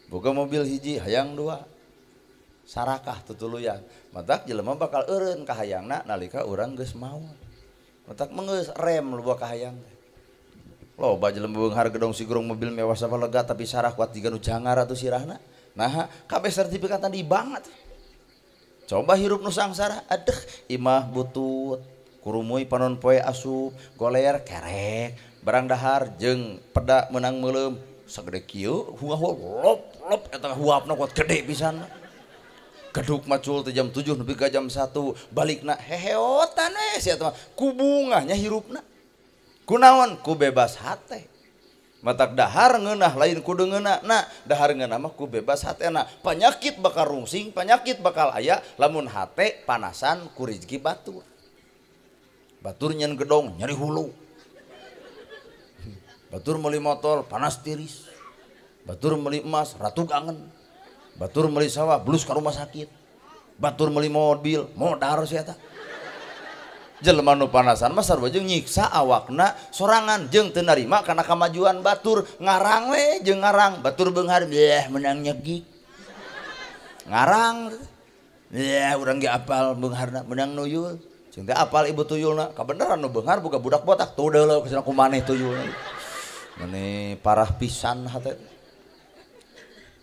A: Boga mobil hiji hayang 2 sarakah tutuluyan matak jelema bakal eureun ka hayangna nalika urang geus maot matak mengeus rem loba ka hayang loba jelema beunghar gedong sigrung mobil mewah sapalega tapi sarah kuat jiga nu jangar atuh sirahna nah kabeh sertifikatna di banget coba hirup nu sangsara adeh imah butut kurumuy panon poe asup goler kerek barang dahar jeung peda meunang meuleum sagede kieu huap eta huapna kuat gede pisan. Geduk macul teh jam 7 nepi ka jam 1 balikna heheotan we sia teh ku bungahnya hirupna. Kunaon? Ku bebas hate. Matak dahar ngeunah lain kudu ngeunah. Nah, dahar ngeunah mah ku bebas hatena. Panyakit bakal rungsing, panyakit bakal aya lamun hate panasan ku rezeki batur. Batur nyen gedong nyeri hulu. Batur meuli motor panas tiris. Batur meuli emas ratu kangen. Batur meuli sawah blus ka rumah sakit. Batur meuli mobil modar sia eta. Jelema nu panasan mah sarua jeung nyiksa awakna sorangan jeung teu narima kana kamajuan batur ngarang we jeung ngarang batur beunghar menang nyegik. Ngarang urang ge apal beungharna menang nuyul. Jeung teh apal ibu tuyulna kabeneran nu beunghar boga budak botak tuh deuleu kesana kumaneh tuyulna. Mane parah pisan hate.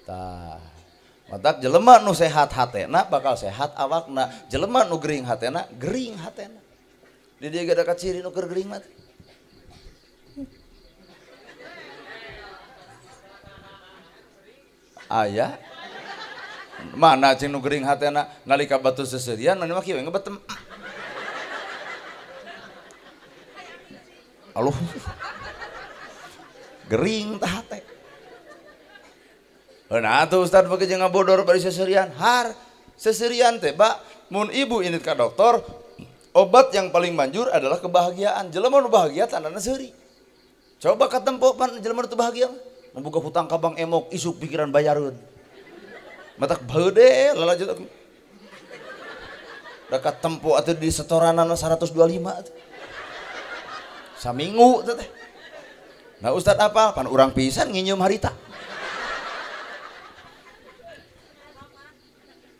A: Tah matak jelema nu sehat hatena bakal sehat awakna jelema nu gering hatena gering hatena di dieu gada ciri nu keur gering mah aya mana cing nu gering hatena nalika batu seseurian mah kieu ngebetem aluh gering tah hate. Nah tuh Ustad bagi jangan bodor bari seserian har seserian teh ba mun ibu ini ka dokter obat yang paling manjur adalah kebahagiaan jelema nu bahagia tandana seuri Coba katempo pan jelema teu bahagia mah. Membuka hutang ka Bang Emok isuk pikiran bayareun. Matak beude lalajut aku. Da katempo atuh di setoranana 125 atuh. Saminggu teh. Nah Ustad apa? Pan urang pisan nginyeum harita.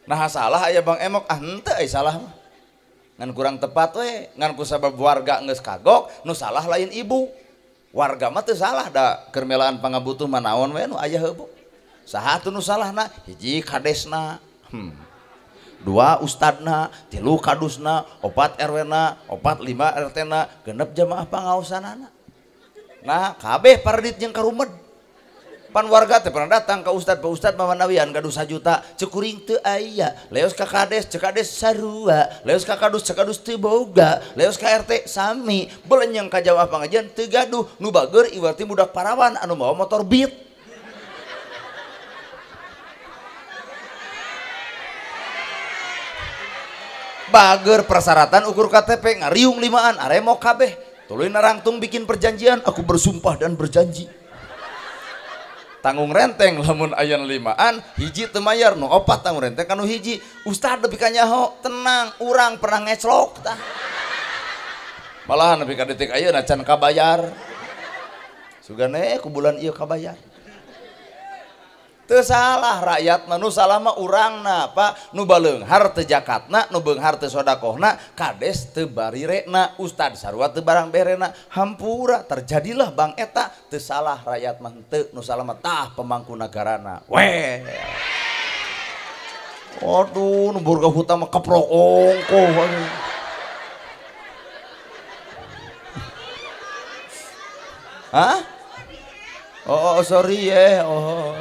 A: Nah salah aya Bang Emok henteu ai salah mah. Ngan kurang tepat we, ngan ku sabab warga geus kagok, nu salah lain ibu. Warga mah teu salah da keur melaan pangabutuh mah naon we nu aya heubuh. Saha atuh nu salahna? Hiji kadesna. Dua ustadna, tilu kadusna, 4 RW-na, 4 5 RT-na, 6 jamaah pangaosanana. Nah, kabeh paradit jeung karumed. Pan warga teh pernah datang ke ustad, Pak Ustad mamanawian gaduh 1 juta, cekuring teu aya. Leos ka kades, cek kades sarua. Leos ka kadus, cek kadus teu boga. Leos ka RT sami. Belenyang ka jamaah pangajian teu gaduh. Nu bageur iwarti budak parawan anu mawa motor Beat. Bager persyaratan ukur KTP ngariung 5an aremo kabeh tuluy narangtung bikin perjanjian aku bersumpah dan berjanji tanggung renteng lamun ayeuna 5an hiji teu mayar nu 4 tanggung renteng kanu hiji ustad nepi ka nyaho tenang urang pernah ngeclok tah malahan nepi ka detik ayeuna can kabayar sugane ku bulan ieu kabayar. Teu salah rakyat nu salah mah urangna Pak nu baleunghar teu jakatna nu beunghar teu sodakohna kades teu barirena ustad sarua teu barang berena hampura terjadilah bang eta teu salah rakyat mah henteu nu salah mah tah pemangku nagarana weh aduh nu boga hutang mah keprok ongkoh hah oh sorry ya oh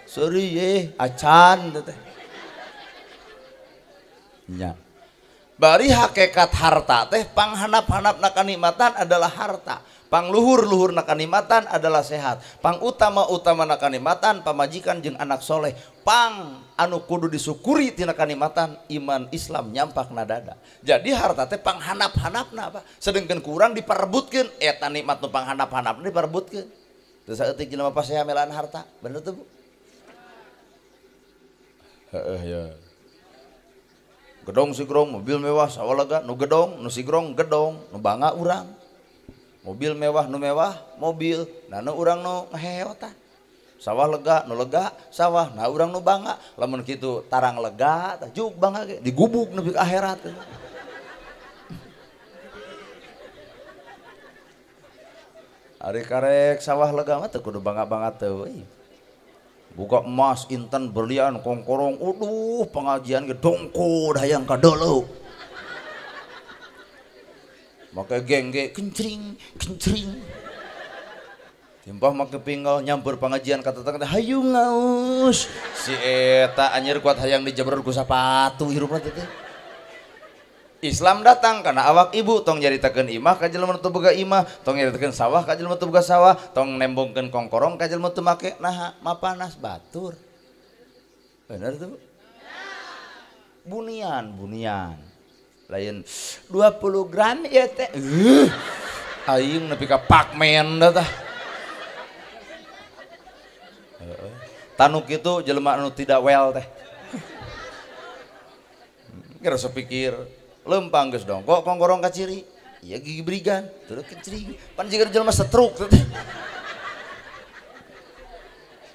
A: sorry ye acan teh nya bari hakikat harta teh panghanap-hanapna kanikmatan adalah harta pangluhur-luhurna kanikmatan adalah sehat pangutama-utamana kanikmatan pamajikan jeung anak soleh pang anu kudu disyukuri tina kanikmatan iman Islam nyampakna dada jadi harta teh panghanap-hanapna apa sedengkeun kurang diparebutkeun eta nikmat nu panghanap-hanapna diparebutkeun. Terus saeutik jelema paseha melaan harta, bener tuh Bu? Heeh ya. Gedong sigrong mobil mewah sawalega nu gedong, nu sigrong gedong, nu bangga urang. Mobil mewah nu mewah, mobil, nah nu urang nu ngaheotan. Sawah lega, nu lega, sawah, nah urang nu bangga. Lamun kitu tarang lega, tah juk bangga ge, digubuk nepi ka akhirat. Ari karek sawah lega mah teu kudu bangga-bangga teu euy. Buka emas, inten, berlian, kongkorong, uduh pengajian ge dongko dayang ka deuleu. Make geng ge kencring, kencring. Timpah make pinggal nyampur pengajian kata tetangga hayu ngaus. Si eta anjir kuat hayang dijebreur ku sapatu hirupna teh. Islam datang karena awak ibu tong nyaritakeun imah ka jelema nu teu boga imah, tong nyaritakeun sawah ka jelema teu boga sawah, tong nembongkeun kongkorong ka jelema teu make naha mapanas batur. Bener tuh? Bunian, bunian. Lain 20 gram ya teh. Aing nepi ka pakmen da tah. Tanu kitu jelema anu tidak well teh. Kira sepikir lempang geus dong kok kongkorong ka ciri iya gigi berigan terus kecering pan jiga jelema stroke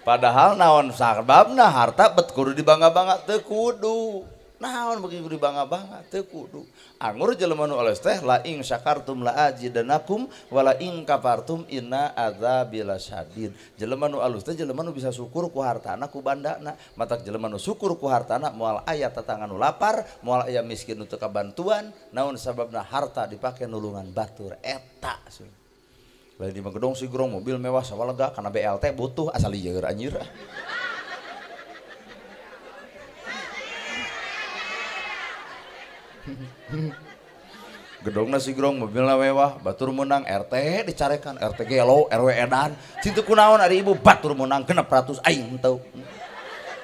A: padahal naon sababna harta bet kudu dibangga-bangga teu kudu naon bagi dibangga-bangga teu kudu anggur jelema nu alus teh la ing syakartum la azidanakum wala ing kafartum inna adzabi lasyadid jelema nu alus teh jelema nu bisa syukur ku hartana ku bandana matak jelema nu syukur ku hartana moal aya tetangga nu lapar moal aya miskin nu teu kabantuan naon sababna harta dipake nulungan batur eta lain di Magedong sigrong mobil mewah sawalega kana BLT butuh asal lieur anjir gedongna sigrong mobilna mewah batur menang RT dicarekan RT gelo RW edan cintu kunaon ari ibu batur menang 600 aing henteu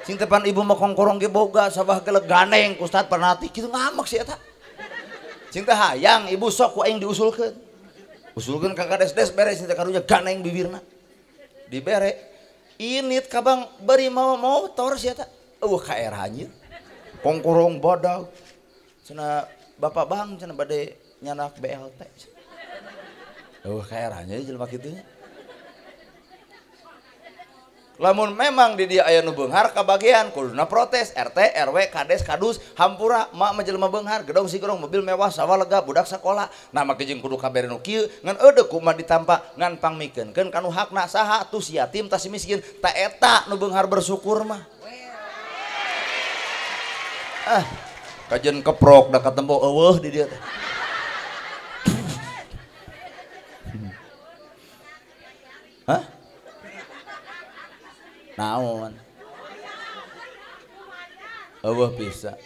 A: cintu pan ibu mah kongkorong ge boga sabah ge ganeng ku ustad pernati kitu ngamak si eta cintu hayang ibu sok ku aing diusulkeun usulkeun ka kades-des beres teh karunya ganeng bibirna dibere init kabang bari mau motor sia eta ka era anjeun kongkorong badag cenah bapak bang cenah bade nyanak BLT ka era anjeun jelema kitu nya. Lamun memang di dia aya nu beunghar kabagian kuduna protes RT RW kades kadus hampura mak jelema beunghar gedong sigrong mobil mewah sawah lega budak sakola nah make jeung kudu kabere nu kieu ngan eudeuh kumaha ditampa ngan pangmikeunkeun kanu hakna saha tuh si yatim tah si miskin ta eta nu beunghar bersyukur mah kajen keprok da katempo eueuh di dieu teh hah naon eueuh bisa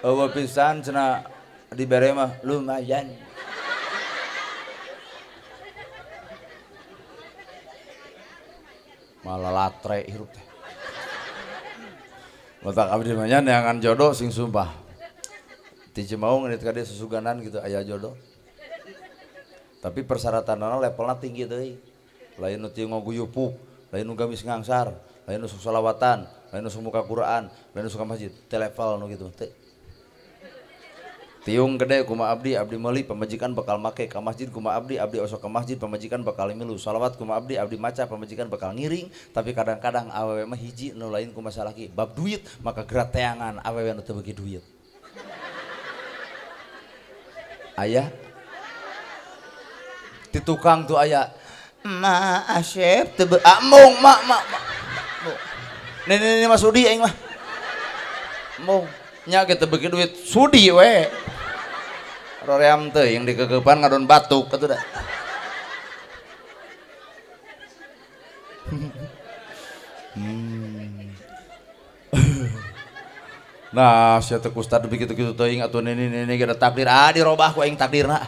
A: eueuh pisan cenah dibere mah lumayan malah latre hirup teh letak abdi mah nya neangan jodoh sing sumpah ti Cimaung ngeunit ka dieu susuganan gitu aya jodoh tapi persyaratanna levelna tinggi teuing lain nu tiu ngaguyupuk lain nu gamis ngangsar lain nu sok shalawatan lain nu sok muka Quran lain nu sok ka masjid teh level nu kitu teh tiung gede kumaha abdi meuli pamajikan bakal make ka masjid kumaha abdi osok ka masjid pamajikan bakal milu shalawat kumaha abdi maca pamajikan bakal ngiring tapi kadang-kadang awewe mah hiji nu lain ku masalah ki bab duit maka gerak teangan awewe nu teu beuki duit aya di tukang tuh aya ma asep teu mung mak ini mah sudi aing mah mung nya ge teu beuki duit sudi we roream teh yang dikegepan ngadon batuk atuh da nah sia teh ustad begitu-gitu teuing atuh ini ge takdir dirobah ku aing takdirna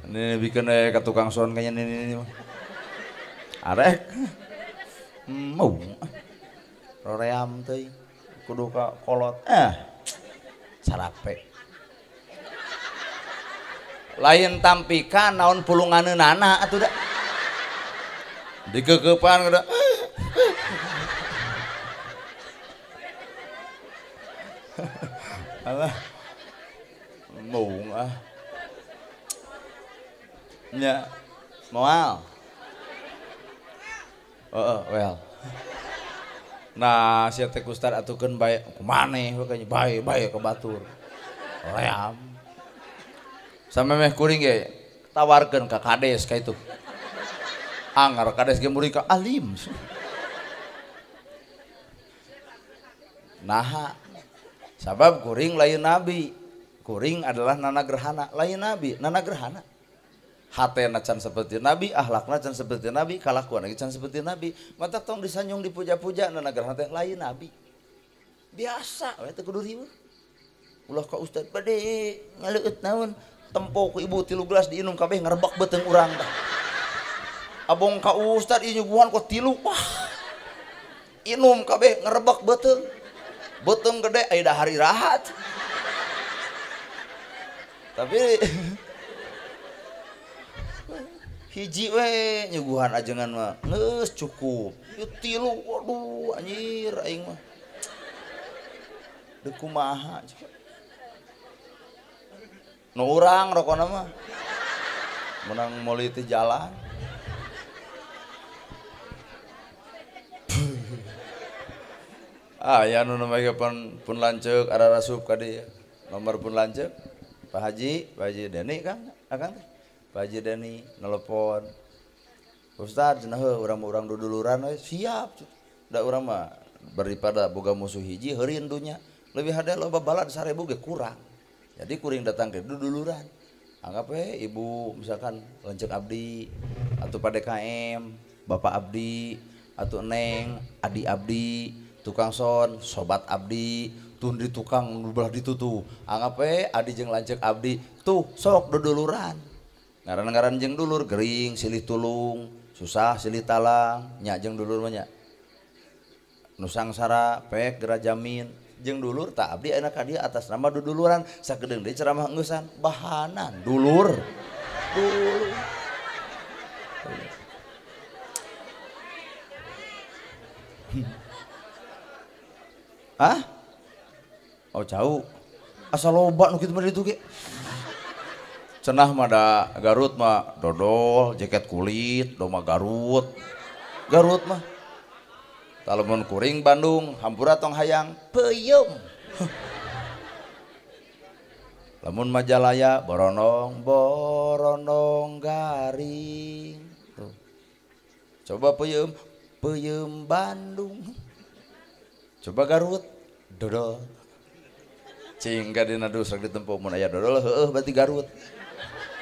A: ini bikin ke tukang son kayaknya ini mah arek mau roream teh kudu ka kolot sarape lain tampikan naon pulunganeunana atuh da dikekepan kada alah mau nya moal well nah sia teh ustad atukeun bae kumaneh we bae ke batur ream samemeh kuring ge tawarkeun ka kades ka itu anggar kades ge murid ka alim nah sabab kuring lain nabi kuring adalah nana gerhana lain nabi nana gerhana hatena can seperti nabi akhlakna can seperti nabi kalakuan can seperti nabi mata tong disanjung dipuja-puja nana gerhana teh lain nabi biasa we teh kudu riweuh ulah ka ustad bade ngaleueut naon tempo ku ibu 3 gelas diinum kabeh ngarebak beuteung urang dah abong ka ustad ieu nyuguhan ku 3 wah inum kabeh ngarebak beuteung gede aya hari rahat tapi hiji we nyuguhan ajengan mah geus cukup ieu 3 waduh anjir aing mah deuk kumaha nu urang rokona mah menang meuli teh jalan ya nu namanya pun lanceuk ada rasup ka dieu nomor pun lanceuk Pak Haji Deni kan akang Pak Haji Deni nelpon Ustad cenah urang-urang duduluran we siap da urang mah daripada boga musuh hiji heureun dunya leuwih hade loba balad 1000 ge kurang jadi kuring datang ke duduluran anggap we ibu misalkan lanceuk abdi atuh pa DKM bapak abdi atuh neng adi abdi tukang son sobat abdi tuh di tukang belah ditutu anggap we adi jeung lanceuk abdi tuh sok duduluran ngaran-ngaran jeung dulur gering silih tulung susah silih talang nya jeung dulur mah nya nusangsara pek gera jamin jeung dulur tak abdi ayeuna ka dieu atas nama duduluran sakedeung deui ceramah engeusan bahanan dulur. Hah? Oh jauh. Asal loba nu kitu mah ditu ge. Cenah mah da Garut mah dodol, jaket kulit, doma Garut. Garut mah. Talamun kuring Bandung, hampura tong hayang peuyeum. Lamun Majalaya borondong garing. Tuh. Coba peuyeum Bandung. Coba Garut dodol. Cing ka dina dusrak ditempuh mun aya dodol heueuh berarti Garut.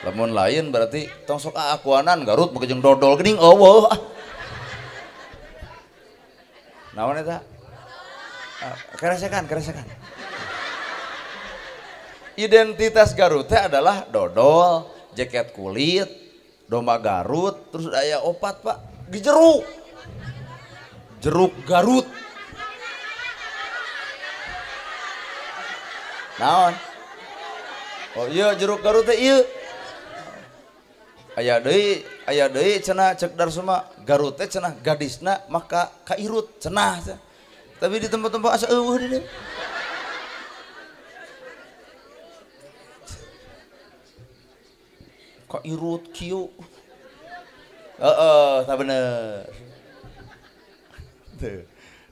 A: Lamun lain berarti tong sok akuanan Garut make jeung dodol geuning eueuh. Naon eta? Keresekan. Identitas Garut teh adalah dodol, jaket kulit, domba Garut, terus aya opat Pak, di jeruk. Jeruk Garut. Naon? Oh iya jeruk Garut teh ieu. Aya deui cenah cek Darsuma Garut teh cenah gadisna maka kairut cenah. Tapi di tempat-tempat asa eueuh di dieu. Kairut kieu. Heeh, tah bener.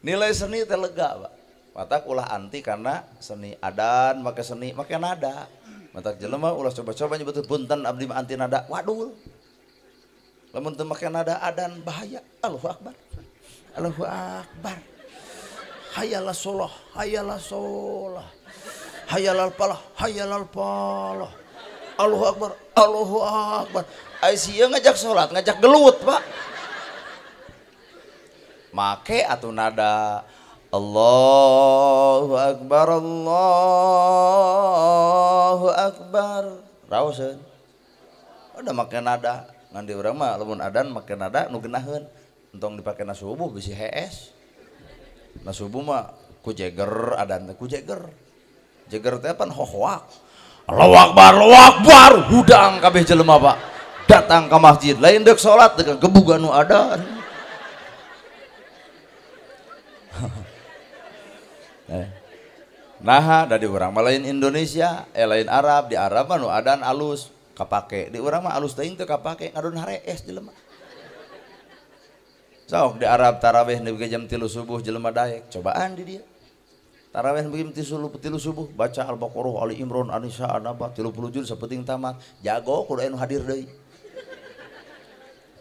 A: Nilai seni teh lega, Pak. Matak ulah anti karena seni adan make seni make nada. Matak jelema ulah coba-coba nyebut punten abdi mah anti nada. Waduh. Lamun teu make nada adan bahaya. Allahu akbar. Allahu akbar. Hayalah sholah, hayalah sholah. Hayalal palah, hayalal palah. Allahu akbar, Allahu akbar. Ai sieu ngajak salat, ngajak gelut, Pak. Make atuh nada Allahu akbar, Allahu akbar. Raoseun. Udah make nada, ngan di urang mah lamun adan make nada nu geunaheun. Entong dipake na subuh bisi HS. Na subuh mah ku jeger adan teh ku jeger. Jeger teh pan hohoak. Allahu akbar, Allahu akbar. Hudang kabeh jelema, Pak. Datang ke masjid, lain deuk salat deuk gebugan nu adan. Nah, dari urang mah lain Indonesia, lain Arab, di Arab mah nu adan alus kapake. Di urang mah alus teuing teu kapake, ngadon harees jelema. Sok di Arab tarawih nepi jam 3 subuh jelema daek, cobaan di dia. Tarawih nepi jam 3 subuh baca Al-Baqarah, Ali Imran, An-Nisa, An-Naba 30 juz sapenting tamat. Jago kudu anu hadir deui.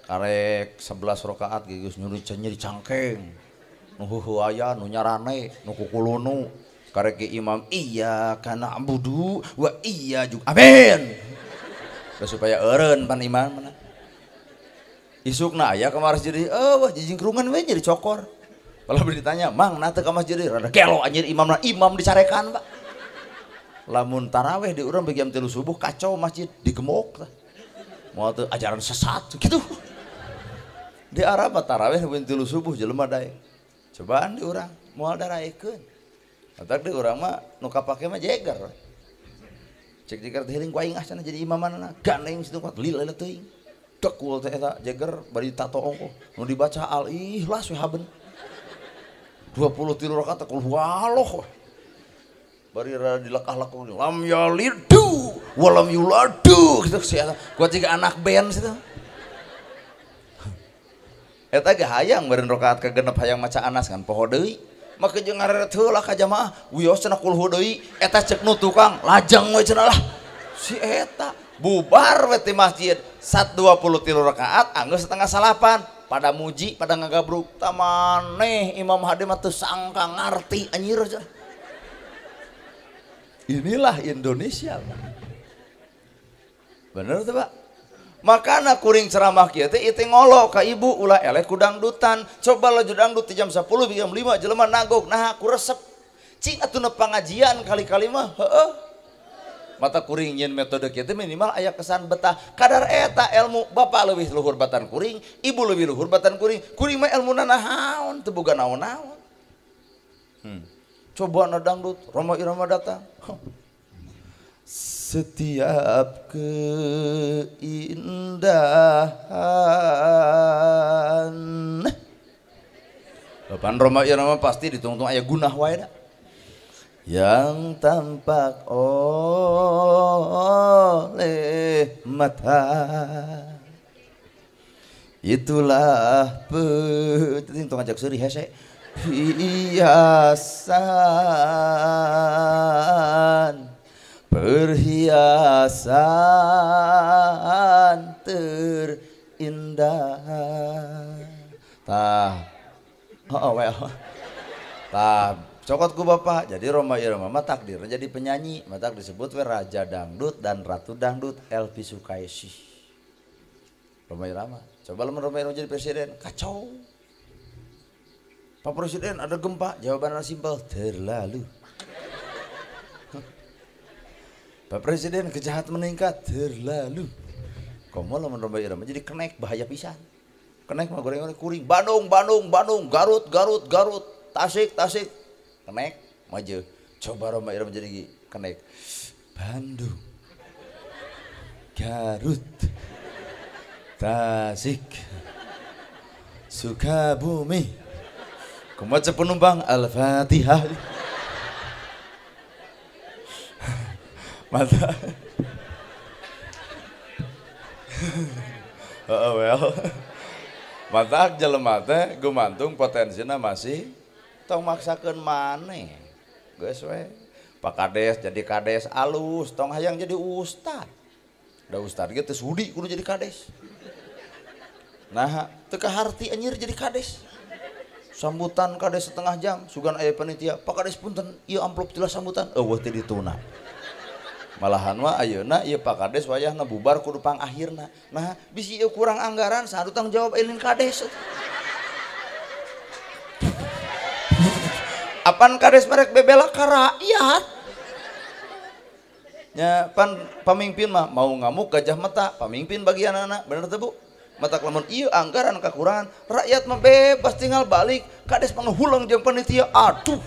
A: Karek 11 rakaat geus nyuri cangkeng. Nu heuheu aya nu nyarane, nu kukulunu. Karek ke imam iya kana na'budu wa iya juga. Amin. Supaya eureun pan imam mana. Isukna aya ka masjid deui, wah jijing kerungan we jadi cokor. Kalau ditanya, "Mang, na teu ka masjid deui?" Rada gelo anjir imamna, imam dicarekan, Pak. Lamun tarawih di urang bagi jam 3 subuh kacau masjid digemok tah. Moal teu ajaran sesat gitu. Di Arab tarawih nepi 3 subuh jelema daek. Cobaan di urang moal daraekeun. Atak di urang mah nu kapake mah jeger. Cek jeger teh heuling ku aing cenah jadi imamanna. Gandeng situ kuat lila teuing. Dekul teh eta jeger bari tato ongko. Nu dibaca Al-Ikhlas we haben. 23 rakaat kul huwallah. Bari rada dilekah-lekah lam yalidu walam yuladu gitu si eta. Kuat jiga anak band situ. Eta ge hayang beureun rakaat kagenep hayang maca Anas kan poho deui. Maka jeung ngaret heula ka jamaah wios cenah kulhu deui eta cek nu tukang lajang we cenah lah. Si eta bubar we ti masjid 23 rakaat anggeus setengah salapan pada muji pada ngagabruk tamaneh Imam Hadi mah teu sangka ngarti anjir aja. Inilah Indonesia, Pak. Bener tuh, Pak. Makana kuring ceramah kieu teh ieu ngolo ka ibu ulah eleh ku dangdutan. Coba laju dangdut ti jam 10 jam 5 jelema nagok nah ku resep. Cing atuh pengajian kali-kali mah heeh. Mata kuring nyeun metode kieu teh minimal aya kesan betah. Kadar eta ilmu bapa leuwih luhur batan kuring, ibu leuwih luhur batan kuring. Kuring mah ilmuna nahaon teu boga naon-naon. Coba dangdut, Rhoma Irama datang. Setiap keindahan. Bapak Rhoma Irama pasti ditungtung aya gunah wae da. Yang tampak oleh mata. Itulah tong ajak seuri hese. Perhiasan terindah. Tah. Tah, cokot ku bapak. Jadi Rhoma Irama mah takdirnya jadi penyanyi, matak disebut we raja dangdut dan ratu dangdut Elvi Sukaesih. Rhoma Irama. Coba Rhoma Irama jadi presiden, kacau. Pak Presiden ada gempa, jawabannya simpel, terlalu. Pak Presiden kejahatan meningkat, terlalu. Komo lamun Rhoma Irama jadi kenek bahaya pisan. Kenek mah goreng-goreng kuring, Bandung, Garut, Tasik, kenek maju. Coba Rhoma Irama jadi kenek. Bandung, Garut, Tasik, Sukabumi. Kumaca penumpang Al-Fatihah. Mata. Mata jelema teh gumantung potensina masih tong maksakeun maneh. Geus we. Pak Kades jadi kades alus, tong hayang jadi ustad. Da ustad ge teu sudi kudu jadi kades. Nah, teu kaharti anjir jadi kades. Sambutan kades setengah jam, sugan aya panitia, Pak Kades punten, ieu amplop tilah sambutan. Eueuh teh dituna. Malahan mah ayeuna ieu Pak Kades wayahna bubar kudu pangakhirna. Nah, bisi ieu kurang anggaran, saha tanggung jawab eling Kades. Apan Kades merek bebela ka rakyat. Nya pan pamimpin mah mau ngamuk gajah mata, pamimpin bagian anak, bener teu Bu? Mata lamun ieu anggaran kakurangan, rakyat mah bebas tinggal balik, Kades pangahulang jeung panitia. Aduh,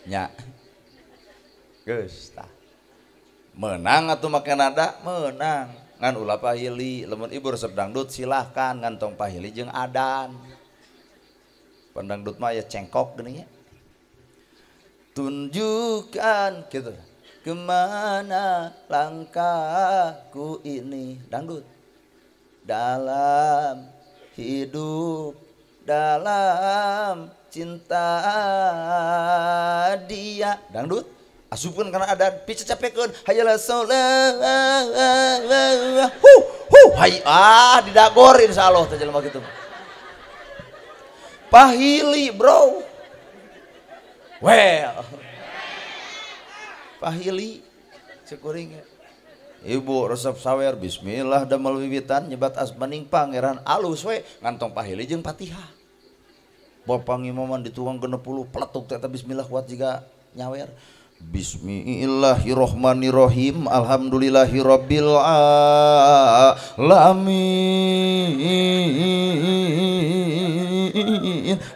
A: nya. Geus tah. Menang atuh make nada, menang. Ngan ulah pahili, lamun ibu resep dangdut silahkan ngantong pahili jeung adan. Pandangdut mah ya cengkok geuning nya. Tunjukkan gitu. Kemana langkahku ini, dangdut. Dalam hidup, dalam cinta dia, dangdut. Asupkeun kana adan, picacapekeun hayala sholat. Hay didagor insyaallah teh jelema kitu. Pahili, bro. Well. Pahili cekuring. Ibu resep sawer bismillah damel wiwitan nyebat asmaning pangeran alus we ngantong pahili jeung Fatihah. Bapak ngimaman dituang 60 peletuk teh bismillah kuat jiga nyawer. Bismillahirrahmanirrahim. Alhamdulillahirabbil alamin.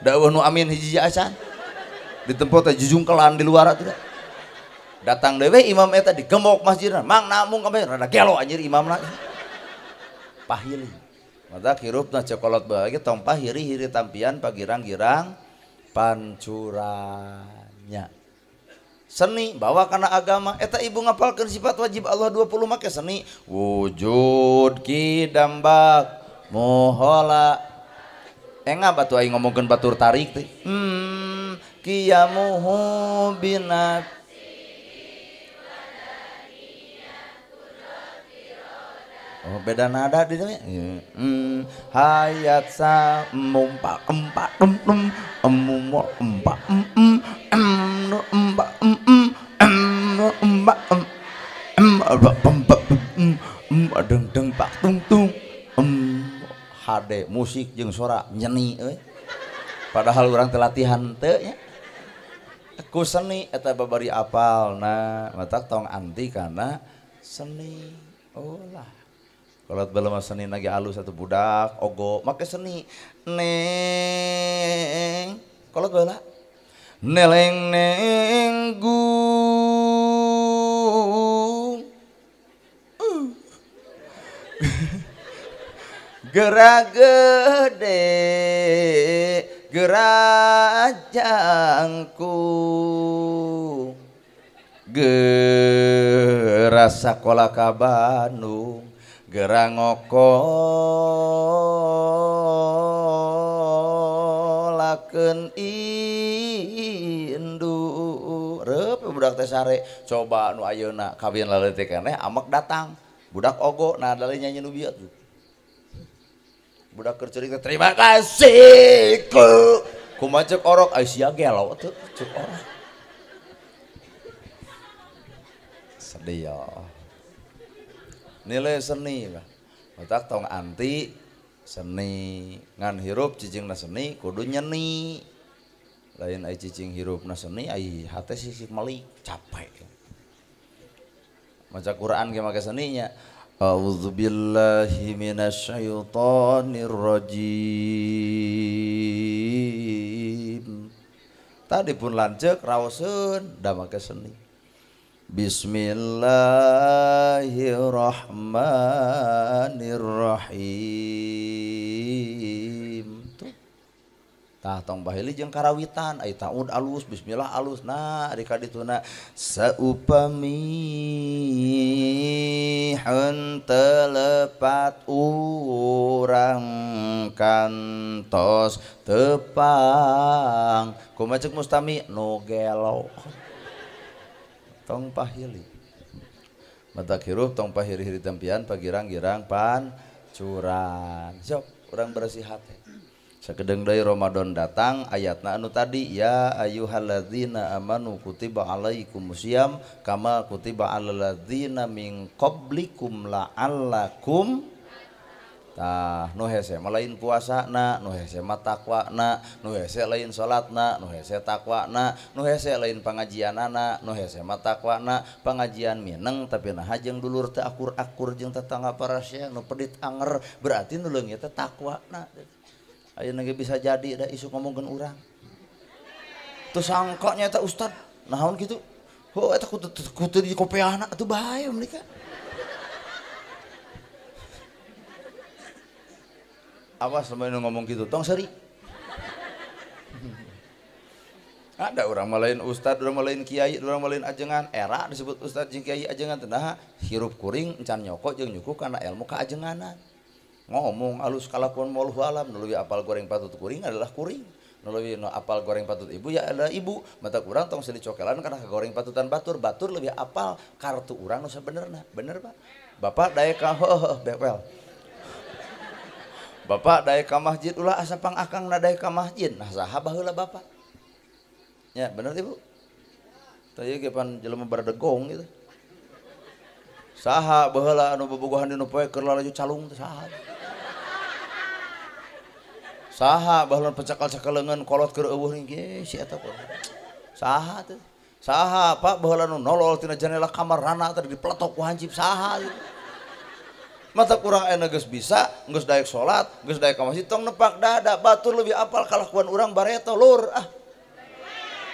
A: Dawuh nu amin hiji acan. Ditempo teh jujungkelan di luar atuh. Datang dewe imam eta digembok masjidna, mang namung kameh rada gelo anjir imamna. Pahili. Mata hirupna cokolot bae tong pahiri hiri tampian pagirang-girang pancurannya. Seni bawa kana agama eta ibu ngapalkeun sifat wajib Allah 20 make seni. Wujud kidambak mohola. Enga batu aing ngomongkeun batur tarik teh. Qiyamuhu binat. Oh beda nada di sini. Hayat sa empat deng pak tung HD musik jeung suara nyeni padahal urang teh latihan teu nya. Ku seni eta babari apalna mata tong anti kana seni. Oh lah. Kalau belum seni lagi halus satu budak ogo make seni neng kalau bela neleng nenggung gerak gede gerajangku gerak sekolah ka Bandung gerang ngokolakeun indu reup budak teh sare coba nu ayeuna kawin laleutik keneh amek datang budak ogo nah dalih nyanyi nu bieu budak keur ceurik terima kasih kumaha ceuk orok ai sia gelo teu ceuk orok sedih ya nilai seni otak tong anti seni ngan hirup cicingna seni kudu nyeni lain ai cicing hirupna seni ai hate sisik meuli capek maca Quran ge make seninya a'udzubillahi minasyaitonir rajim tadi pun lanceuk raoseun da make seni Bismillahirrahmanirrahim tuh tah tong baheuli jeung karawitan ai taud alus bismillah alus nah ari ka dituna saupami hentelepat urang kantos tepang kumaha ceuk mustami nu gelo tong pahili matak hirup tong pahiri-hiri tempian pagirang-girang pancuran sok urang bersih hati sakedeung deui Ramadan datang ayatna anu tadi ya ayyuhalladzina amanu kutiba alaikumusiyam kama kutiba alal ladzina min qablikum la'allakum tah nu hese mah lain puasana nu hese mah takwana nu hese lain salatna nu hese takwana nu hese lain pangajianana nu hese mah takwana pangajian mineng tapi nah jeung dulur teu akur-akur jeung tetangga parasya nu pedit anger berarti nu leungit teh takwana ayeuna ge bisa jadi da isu ngomongkeun urang teu sangka nya eta ustad naon kitu heuh eta kudu di kopiahna atuh bahaya mereka awas sama ngomong gitu tong seri ada orang malain ustad orang malain kiai orang malain ajengan era disebut ustad jeung kiai ajengan teh hirup kuring encan nyoko jeung nyukuh kana ilmu kaajenganan ngomong alus kalakuan wallahu alam nu leuwih apal goreng patut kuring adalah kuring nu leuwih nu apal goreng patut ibu ya adalah ibu mata urang tong seli cokelan kana goreng patutan batur batur leuwih apal kartu urang nu sabenerna bener Pak Bapak daek ka heuh bewel Bapak daek ka masjid ulah asa pangakang na daek ka masjid nah saha baheula Bapak ya bener Ibu teu ieu ge pan jelema bardegong gitu saha baheula anu bobogohan dina poe keur lalaju calung teh saha baheula pecakal-cakaleungeun kolot keur eueuh ge si eta kok saha teh saha Pak baheula nu nolol tina jendela kamar rana teh dipeletok ku hancip saha gitu mata kurang enak geus bisa geus daek salat geus daek ka masjid tong nepak dada batur leuwih apal kalakuan urang bareto lur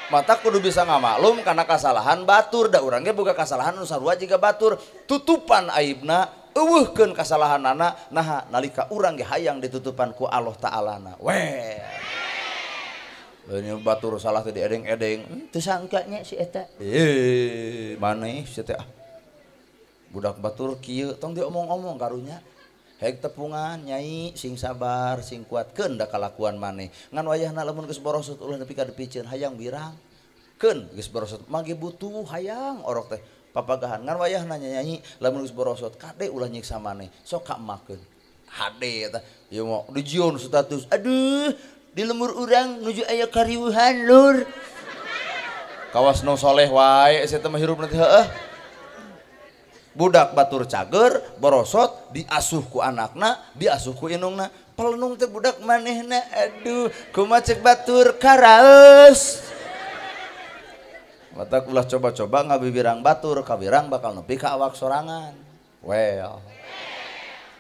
A: mata kudu bisa ngamaklum karena kasalahan batur da urang ge boga kasalahan nu sarua jiga batur tutupan aibna eueuhkeun kasalahanana nah nalika urang ge hayang ditutupan ku Allah Ta'alana weh ini batur salah teh diedeng-edeng teu sangka nya si eta maneh si teh budak batur kieu tong diomong-omong karunya hek tepungan nyai sing sabar sing kuatkeun da kalakuan maneh ngan wayahna lamun geus borosot ulah nepi ka dipicieun hayang birang keun geus borosot mangge butuh hayang orok teh papagahan ngan wayahna nyai lamun geus borosot kade ulah nyiksa maneh sok ka emakeun hade eta ieu mah dijieun status aduh di lemur urang nuju aya karieuhan lur kawas nu soleh wae sia teh mah hirupna teh heueuh budak batur cager borosot diasuh ku anakna diasuh ku indungna pelenung teh budak manehna aduh kumaha ceuk batur karaeus matak ulah coba-coba ngabibirang batur kabirang bakal nepi ka awak sorangan well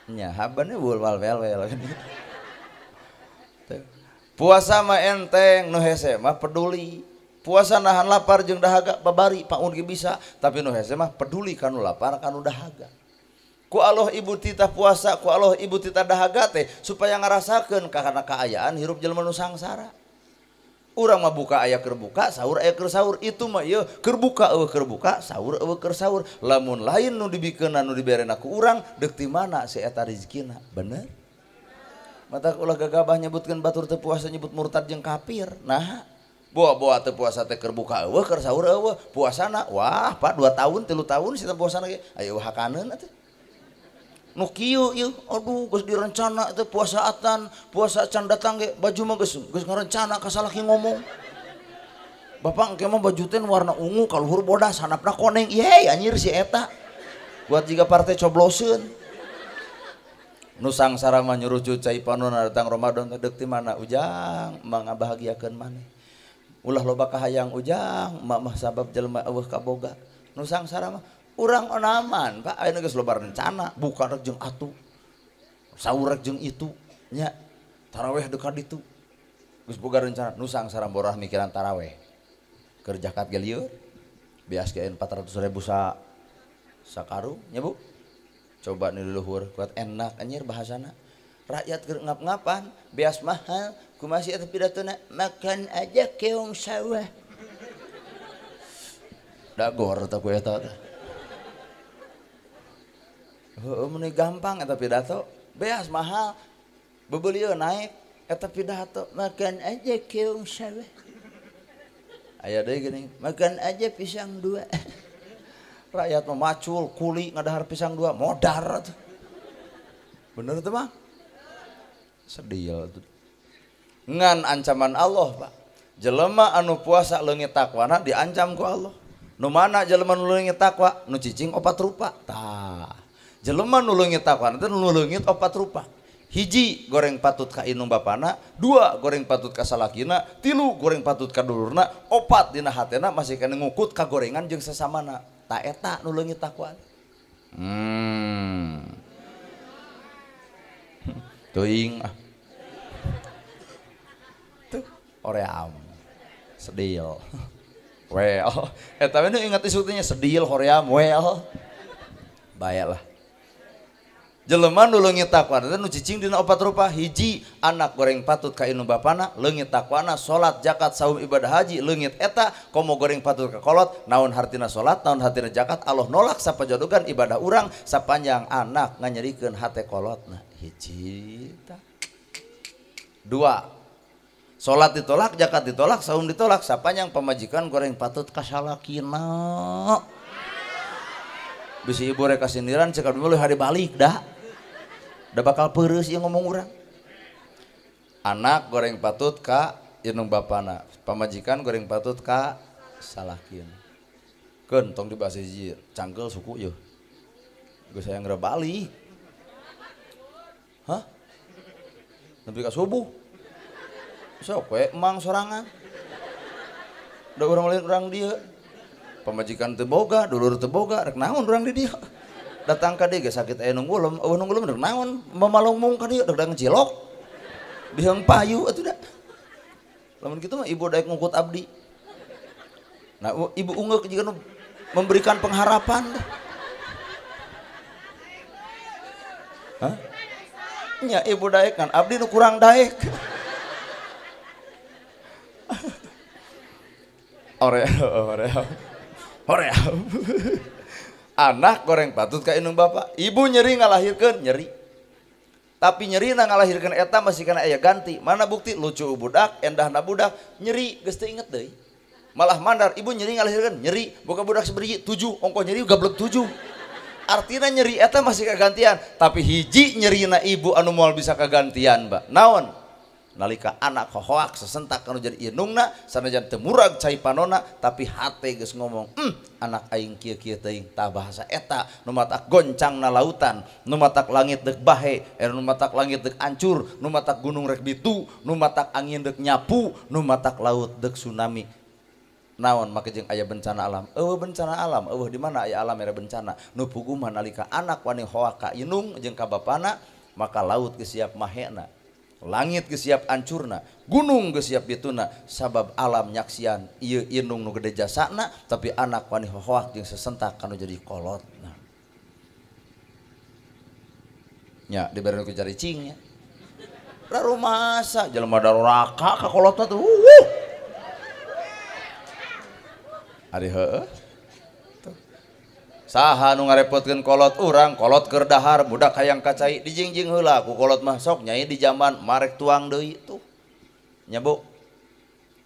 A: nya habannya wal wel puasa mah enteng, nu hese mah peduli. Puasa nahan lapar jeung dahaga babari paun ge bisa, tapi nu hese mah peduli kanu lapar kanu dahaga. Ku Allah ibu tita puasa, ku Allah ibu tita dahaga teh supaya ngarasakeun karena kaayaan hirup jelema nu sangsara. Urang mah buka aya keur buka, sahur aya keur sahur, itu mah ieu keur buka eueuh keur buka, sahur eueuh keur sahur. Lamun lain nu dibikeunna nu diberena ku urang, deuk ti mana si eta rezekina? Bener? Mata ulah gagabah nyebutkeun batur teu puasa nyebut murtad jeung kafir. Nah, boa teu puasa teh keur buka eueuh keur sahur eueuh, puasana wah Pak 2 tahun 3 tahun si puasana ge aya hakaneun atuh. Nu kieu ieu aduh geus direncana teh puasa atan, puasa can datang ge baju mah geus ngarencana ka salaki ngomong. Bapak engke mah baju teh warna ungu kaluhur bodas handapna koneng. Ye anjir si eta. Buat jiga partai cobloseun. Nu sangsara mah nyuruh cai panonna datang Ramadan teh deuk ti mana ujang mangabahagiakeun maneh. Ulah loba kahayang ujang mah sabab jelema eueuh kaboga. Nu sangsara mah urang onaman Pak ayeuna geus loba rencana buka rek jeung atuh. Saur rek jeung itu nya tarawih dekat ditu. Geus boga rencana nu sangsara borah mikiran tarawih. Keur zakat ge lieur. Beas ge 400.000 sakarung nya Bu. Coba nih luhur kuat enak anjir bahasana rakyat keur ngap-ngapan beas mahal kumasih eta pidatona makan aja keong sawah dagor teh ku eta teh heueuh mun gampang eta pidato beas mahal bebeulieun naik eta pidato makan aja keong sawah aya deui geuning makan aja pisang 2 rakyat memacul kuli ngadahar pisang 2 modar tuh. Bener tuh mah sedih tuh. Ngan ancaman Allah Pak jelema anu puasa leungit takwana diancam ku Allah. Nu mana jelema nu leungit takwa nu cicing 4 rupa tah jelema nu leungit takwana teh nu leungit 4 rupa. Hiji goreng patut ka inung bapana, 2 goreng patut ka salakina, 3 goreng patut ka dulurna, 4 dina hatena masih kena ngukut ka gorengan jeung sasamana. Tak eta nu leungit takwa. Teuing ah. Tuh hoream. Sedil. Well, eta we nu ingat isu teh sedil hoream well. Bayalah. Jelema nu leungit takwa teh nu cicing dina 4 rupa. Hiji anak goreng patut ka inung bapana, leungit takwana salat zakat saum ibadah haji leungit eta komo goreng patut ka kolot naon hartina salat naon hartina zakat Allah nolak sapajodogan ibadah urang sapanjang anak nganyerikeun hate kolotna. Hiji tah. 2 salat ditolak zakat ditolak saum ditolak sapanjang pamajikan goreng patut ka salakina. Bisi ibu rek kasindiran cek abdi mah hari balik dah. Da bakal peureus ieu ngomong urang. Anak goreng patut ka inung bapana, pamajikan goreng patut ka salakina. Keun tong dibahas hiji cangkel suku yeuh. Geus aya ngeureub balik. Hah? Nepi ka subuh. Sok we emang sorangan. Da urang lain urang dieu. Pamajikan teu boga, dulur teu boga, rek naon urang di dieu. Datang ka dieu ge sakit aya nu ngulem, eueuh nu ngulem rek naon? Mamalungmung ka dieu rek ngejilok. Diheung payu atuh da. Lamun kitu mah ibu daek ngukut abdi. Nah, ibu ungeuk jiga nu memberikan pengharapan. Hah? Nya ibu daek kan abdi nu kurang daek. Ore. Anak goreng patut ka inung bapa, ibu nyeri ngalahirkeun nyeri. Tapi nyeri na ngalahirkeun eta masih kana aya ganti. Mana bukti lucu budak, endahna budak, nyeri geus teu inget deui. Malah mandar ibu nyeri ngalahirkeun nyeri, boga budak sabaraha 7, ongko nyeri gablek 7. Artina nyeri eta masih kagantian, tapi hiji nyerina ibu anu moal bisa kagantian, Mbak. Naon? Nalika anak hohoak sesentak anu jadi inungna sanajan teu murag cai panonna tapi hate geus ngomong anak aing kieu-kieu teuing tah bahasa eta nu matak goncangna lautan nu matak langit deuk bahe nu matak langit deuk ancur nu matak gunung rek ditu nu matak angin deuk nyapu nu matak laut deuk tsunami naon make jeung aya bencana alam. Bencana alam, di mana aya alam era bencana. Nu puguman nalika anak wani hoak ka inung jeung ka bapana, maka laut geus siap mahena. Langit geus siap ancurna, gunung geus siap dituna, sabab alam nyaksian ieu inung nu gede jasana, tapi anak wani hoak jeung sesentak kanu jadi kolot. Nah. Nya dibere ku caricing nya. Rumasa jelema daruraka ka kolotna tuh. Ari heueuh. Saha nu ngarepotkeun kolot urang, kolot keur dahar budak hayang kacai dijingjing heula ku kolot mah sok nyai di zaman marek tuang deui tuh. Nya Bu.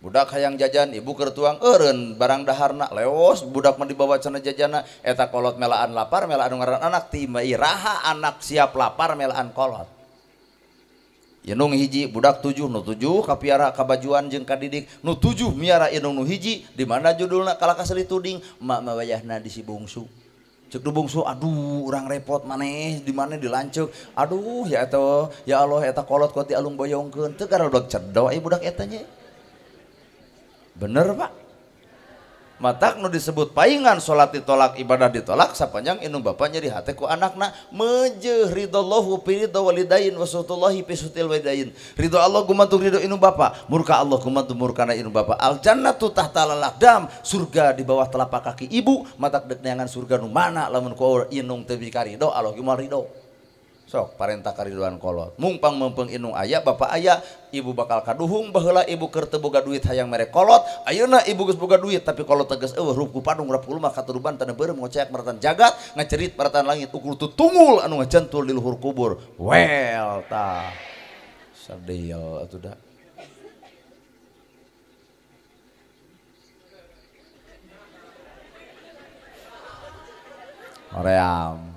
A: Budak hayang jajan ibu keur tuang eureun barang daharna leos budak mah dibawa cenah jajana eta kolot melaan lapar melaan ngaran anak timah iraha anak siap lapar melaan kolot. Inung hiji budak 7 nu 7 kapiara kabajuan jeung kadidik nu 7 miara inung nu hiji di mana judulna kalaka seuli tuding mak mawayahna di si bungsu ceuk du bungsu aduh urang repot maneh di mana dilanceuk aduh ya eta ya Allah eta kolot ku ti alung boyongkeun teu gara budak cedok budak eta nya bener Pak matak nu disebut paingan salat ditolak ibadah ditolak sapanjang inung bapaknya di hate ku anakna mejeh ridallahu fi ridha walidain wa sutullahi fi sutil walidain ridho Allah gumantung ridho inung bapa murka Allah gumantung murkana inung bapa al jannatu tahta lalaqdam surga di bawah telapak kaki ibu matak dek neangan surga nu mana lamun ku inung teu bikarido Allah ge moal ridho sok parentah karidoan kolot mungpang mempeng inung aya bapak aya ibu bakal kaduhung baheula ibu keur teu boga duit hayang mere kolot ayeuna ibu geus boga duit tapi kolot tegas eueuh rup ku padung rap mah katuruban tana beureum ngoceak maratan jagat ngacerit maratan langit ukur tutungul anu ngajantul di luhur kubur wel tah sadeo atuh da Oream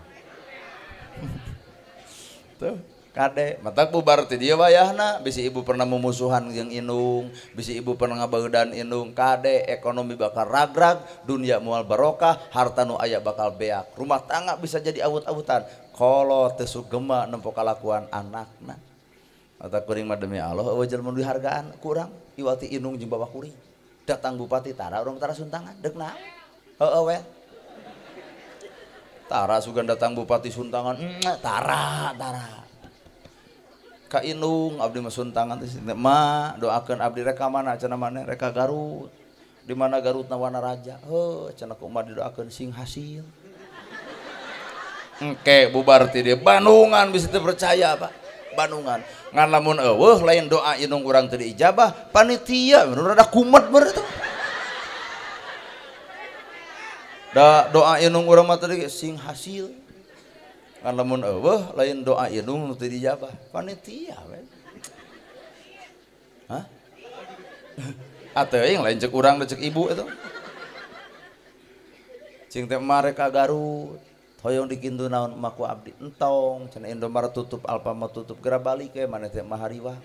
A: tuh kade matak bubar ti dieu wayahna bisi ibu pernah mumusuhan jeung inung bisi ibu pernah ngabaeudan inung kade ekonomi bakal ragrag dunia moal barokah harta nu aya bakal beak rumah tangga bisa jadi awut-awutan kolot teu sugema nempo kalakuan anakna eta kuring mah demi Allah eueuh jelema nu dihargaan ku urang iwati inung jeung bapak kuring datang bupati tara urang tara suntangan deuk naon heueuh we tara sugan datang bupati suntangan tara ka inung abdi mah suntangan teh ma doakeun abdi reka mana cenah maneh reka Garut di mana Garutna wana raja cenah kumaha didoakeun sing hasil engke bubar ti dieu Bandungan bisa teu percaya Pak Bandungan ngan lamun eueuh lain doa inung urang teu diijabah panitia nu rada kumet beureum eta da doa inung urang mah tadi sing hasil kan lamun eueuh lain doa inung nu teu dijabah panitia we hah ateuing lain ceuk urang da ceuk ibu eta cing teh mare ka Garut hoyong dikintu naon emak ku abdi entong cenah Indomaret tutup Alfamart tutup geura balik ke maneh teh mah hariwah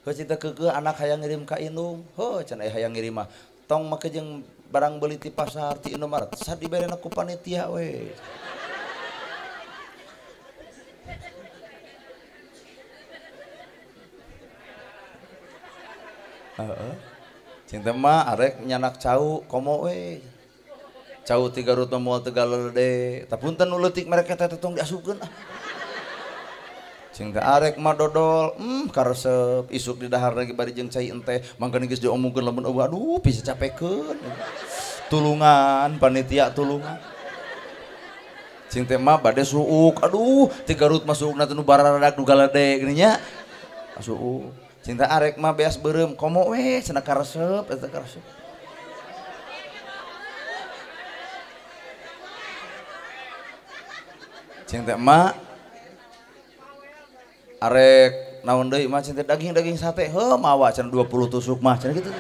A: heuh cinta keukeuh anak hayang ngirim ka inung heuh cenah hayang ngirim mah tong make jeung barang beli di pasar di Indomaret sad diberena ku panitia we cinta mah arek nyanak cau komo we cau ti Garut mah moal teu galede tapunten nu leutik mereka teh tong diasupkeun cinta arek mah dodol karesep isuk di dahar lagi bari jeung cai ente mangkana geus diomongkeun lamun eueuh aduh bisa capekeun tulungan panitia tulungan cing teh mah bade suuk aduh ti Garut mah suukna teh nu baradak nu galede gini nya suuk cing teh arek mah beas beureum komo we cenah karesep eta karesep cing teh mah arek naon deui mah cenah daging sate heuh mawa cenah 20 tusuk mah cenah kitu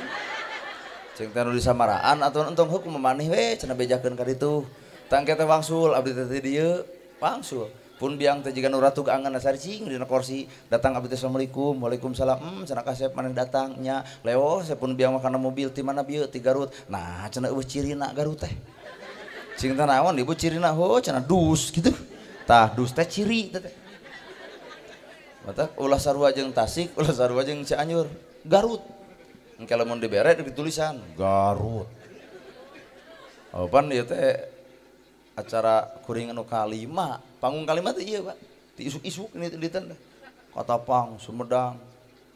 A: cing teh nu disamaraan atuh entong heuh kumaha maneh we cenah bejakeun ka ditu tangke teh wangsul abdi teh dieu wangsul pun biang teh jiga nu ratu gaangan saricing dina kursi datang abdi teh asalamualaikum waalaikumsalam cenah kasep maneh datang nya leo sepun biang makana mobil ti mana bieu ti Garut nah cenah eueuh cirina Garut teh cing teh naon ibu cirina heuh cenah dus kitu tah dus teh ciri teh matak ulah sarua jeung Tasik, ulah sarua jeung Cianjur, Garut. Engke lamun dibere di tulisan Garut. Oh pan ieu teh acara kuring anu kalima, panggung kalima teh ieu Pak. Ti isuk-isuk ini di tenda. Katapang, Sumedang,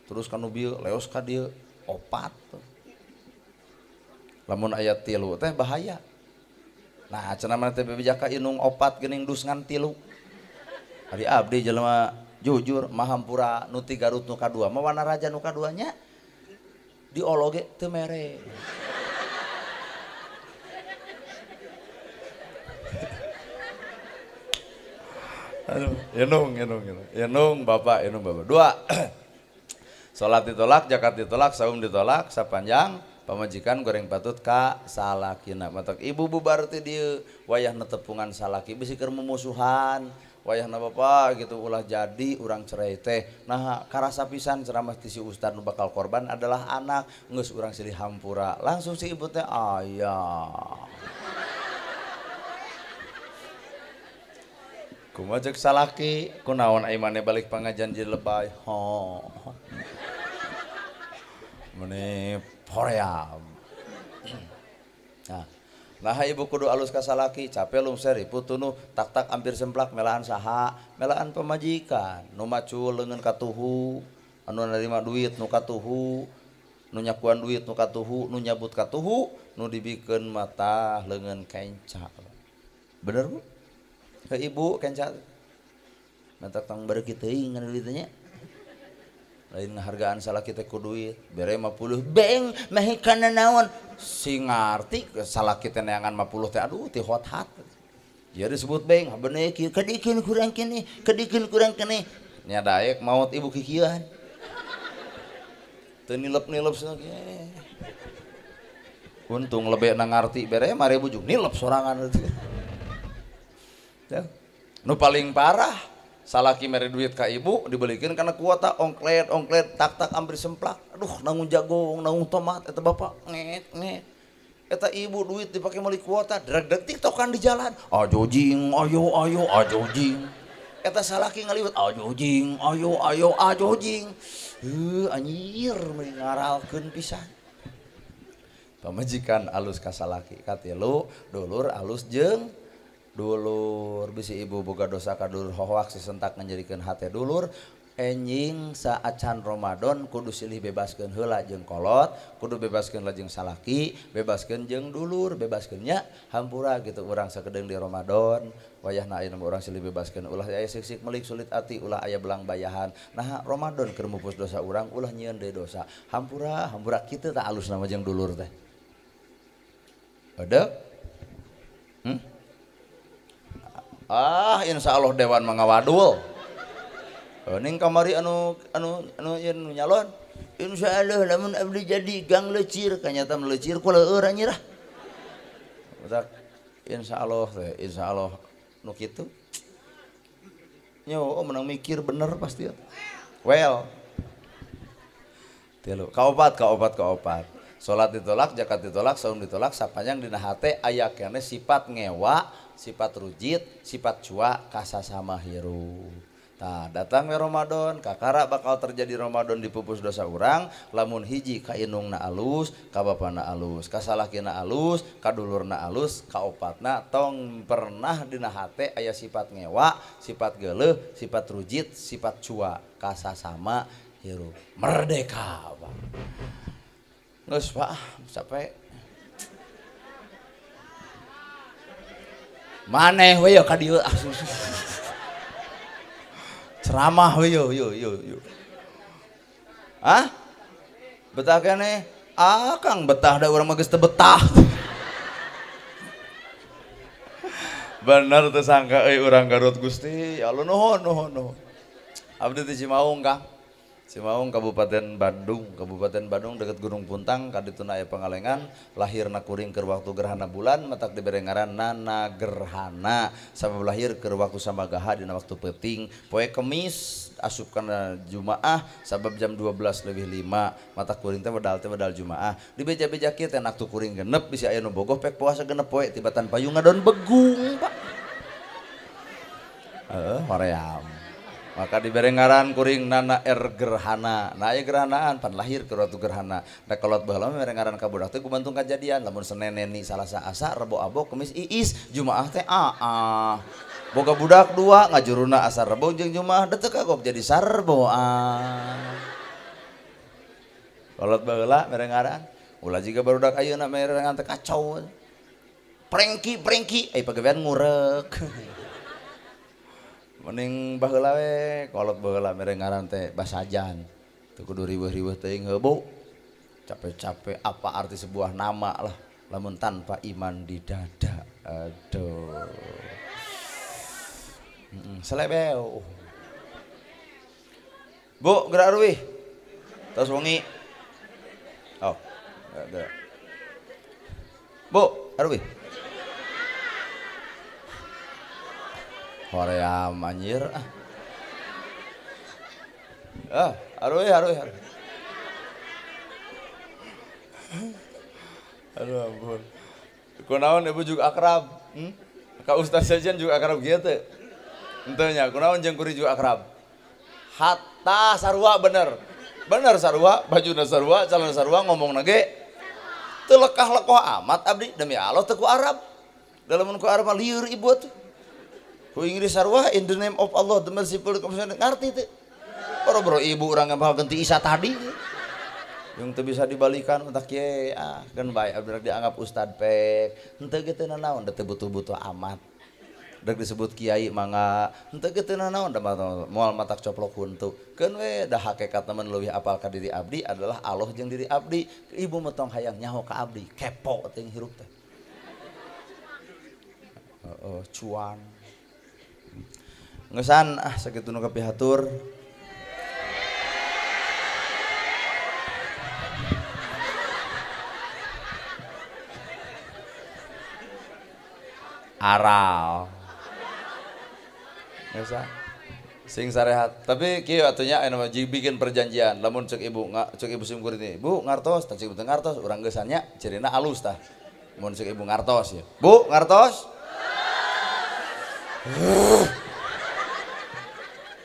A: terus kanu bieu leos ka dieu opat. Lamun aya 3 teh bahaya. Nah, cenah mana teh bebejaka inung opat geuning dus ngan 3. Ari abdi jelema jujur mahampura nu 3 Garut nu kadua mah Wana Raja nu kaduanya diologe teu mere. Aduh, yenung bapak. 2. Salat ditolak, zakat ditolak, saum ditolak, sapanjang pamajikan goreng patut ka salakina. Matak ibu bubar teh dieu wayah netepungan salaki bisi keur mumusuhan. Wayahna bapak gitu ulah jadi urang cerai teh. Nah, karasa pisan ceramah ti si ustad nu bakal korban adalah anak, geus urang silih hampura. Langsung si ibu teh aya. Kumaha ceuk salaki, kunaon ai maneh balik pangajian jadi lebay. Ho. Mane hoream. Nah ibu kudu alus ka salaki, capek lungser ibu tunu tak ampir semplak melaan saha, melaan pamajikan, nu macul leungeun katuhu, anu narima duit nu katuhu, nu nyakuan duit nu katuhu, nu nyabut katuhu, nu dibikeun mata leungeun kenca. Bener Bu? Ke ibu kenca mata tong beureuki teuing ngan duit nya. Lain ngahargaan salaki teh ku duit, bere 50 beng mah kana naon? Si ngarti salaki teh neangan 50 teh aduh ti hot hat. Ieu disebut beng, bener kieu kadikeun kurang keneh, kadikeun kurang keneh. Nya daek maot ibu kikieuan. Teu nilep-nilep ge. Untung lebena ngarti bere 5.000 jung nilep sorangan itu. Nu paling parah salaki mere duit ka ibu dibelikeun kana kuota ongklet tak hampir semplak. Aduh nangun jagung, nangun tomat eta bapak nget. Eta ibu duit dipake meuli kuota dreg-dreg tiktokan di jalan. Ajojing, ayo ajojing. Eta salaki ngaliwat ajojing, ayo ajojing. Anjir meuli ngaralkeun pisan. Pamajikan alus ka salaki, katilu dulur alus jeung dulur. Bisi ibu boga dosa ka dulur hohoak sisentak ngajadikeun hate dulur. Enjing saacan Ramadan kudu silih bebaskeun heula jeung kolot, kudu bebaskeun lajeng salaki, bebaskeun jeung dulur, bebaskeun nya hampura gitu urang sakedeung di Ramadan. Wayahna ayeuna urang silih bebaskeun ulah aya sik-sik melik sulit ati, ulah aya belang bayahan. Nah Ramadan keur mupus dosa urang, ulah nyieun deui dosa. Hampura kitu tah alus nama jeung dulur teh. Ada? Insya Allah dewan mangawadul. Ning kamari anu nyalon. Insya Allah lamun abdi jadi gang lecir, kanyata melecir ku leueur anjir ah. Insya Allah nu kitu. Nyo menang mikir bener pasti. Well. Tilu. Kaopat. Salat ditolak, zakat ditolak, saum ditolak, sapanjang dina hate aya keneh sifat ngewa, sifat rujit, sifat cua kasasama hirup. Tah datang we Ramadan, kakara bakal terjadi Ramadan dipupus dosa urang, lamun hiji ka inungna alus, ka bapana alus, ka salakina alus, ka dulurna alus, ka opatna tong pernah dina hate aya sifat ngewa, sifat geuleuh, sifat rujit, sifat cua kasasama hirup. Merdeka, Pak. Geus Pak, capek. Maneh we ka dieu ceramah we yo. Hah? Betah keneh? Kang betah da urang mah geus teu betah. Bener teu sangka euy urang Garut Gusti. Ya Allah nuhun. Abdi di Cimaung Kang. Cimaung Kabupaten Bandung dekat Gunung Puntang kadituna aya pangalengan lahirna kuring keur waktu gerhana bulan matak dibere ngaran Nana Gerhana sabab lahir keur waktu samagaha dina waktu peuting poe Kemis asup kana Jumaah sabab jam 12:05 matak kuring teh wedal Jumaah di beja-beja kieu teh naktu kuring genep bisi aya nu bogoh pek puasa genep poe tibatan payung ngadon begung Pak. Hoream maka diberi ngaran kuring nana gerhana. Nah aya gerhanaan pan lahir ke ratu gerhana. Da kolot baheula mere ngaran ka budak teh gumantung kajadian. Lamun Senin neni Salasa asa, Rebo abo, Kemis iis, Jumaah teh aa. Boga budak dua ngajuruna asar Rebo jeung Jumaah da teu kagok jadi sarbo. Kolot baheula mere ngaran. Ulah jiga barudak ayeuna mere ngaran teh kacau. Prengki, pagawean ngurek. Mending baheula we, kolot baheula mere ngaran teh Basajan. Teu kudu riweuh-riweuh teuing heubu. Capek-capek apa arti sebuah nama lah lamun tanpa iman di dada. Aduh. Selebeo. Bu, gerak ruwih. Tos wengi. Oh. Gerak. Bu, ruwih. Hoream anjir. Aruy. Aduh ampun. Kunaon ibu juga akrab? Ka Ustaz Sajan juga akrab gitu. Henteu nya, kunaon jeung kuring juga akrab? Hatta sarua bener. Bener sarua, bajuna sarua, calon sarua ngomongna ge teu lekah-lekoh amat abdi demi Allah teu ku Arab. Dalam ku Arab mah lieur ibu tuh. Ku Inggris sarua in the name of Allah the merciful ngarti teh. Boro-boro ibu urang ngapal ganti Isa tadi. Yang teu bisa dibalikan utak ye kan bae abdi dianggap ustad pek. Henteu kitu naon da teu butuh-butuh amat. Dek disebut kiai mangga henteu kitu naon da moal matak coplok huntu. Keun we da hakikat temen leuwih apal ka diri abdi adalah Allah jeung diri abdi. Ibu mah tong hayang nyaho ka abdi, kepo teh hirup teh. Cuan. Ngesan sakitu nu kapihatur. Aral. Ngesan. Sing sarehat. Tapi kieu atunya anu bikin perjanjian. Lamun cek ibu sim kuring teh. Bu ngartos, tah cek ibu ngartos urang geus nya cirina alus tah. Mun cek ibu ngartos ya. Bu ngartos.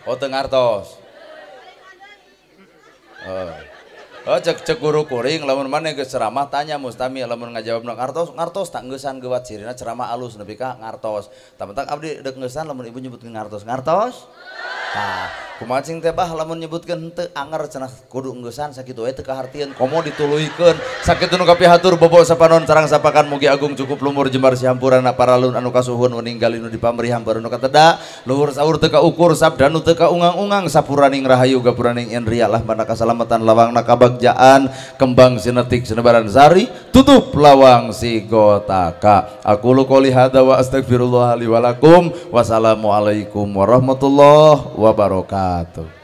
A: Oh teu ngartos. Cek guru kuring lamun maneh geus ceramah tanya mustami lamun ngajawab ngartos tak ngeusan geuwat sirina ceramah alus nepi ka ngartos. Tamentang abdi deuk ngeusan lamun ibu nyebutkeun ngartos. Tah, kumaha cing teh bah lamun nyebutkeun henteu anger cenah kudu ngeusan sakitu we teu kahartieun komo dituluykeun. Sakitu nu kapihatur bobo sapanon sareng sapakan mugi agung cukup lumur jembar sihampurana paralun anu kasuhun weninggal nu dipameri hampura nu kateda luhur saur teu kaukur sabda nu teu kaungang-ungang sapuraning rahayu gapuraning endria lah bana kasalamatan lawangna kabagjaan kembang sinetik sinebaran sari tutup lawang si gotaka. Aku qouli hadza wa astagfirullah li wa lakum. Wassalamualaikum warahmatullahi wabarakatuh.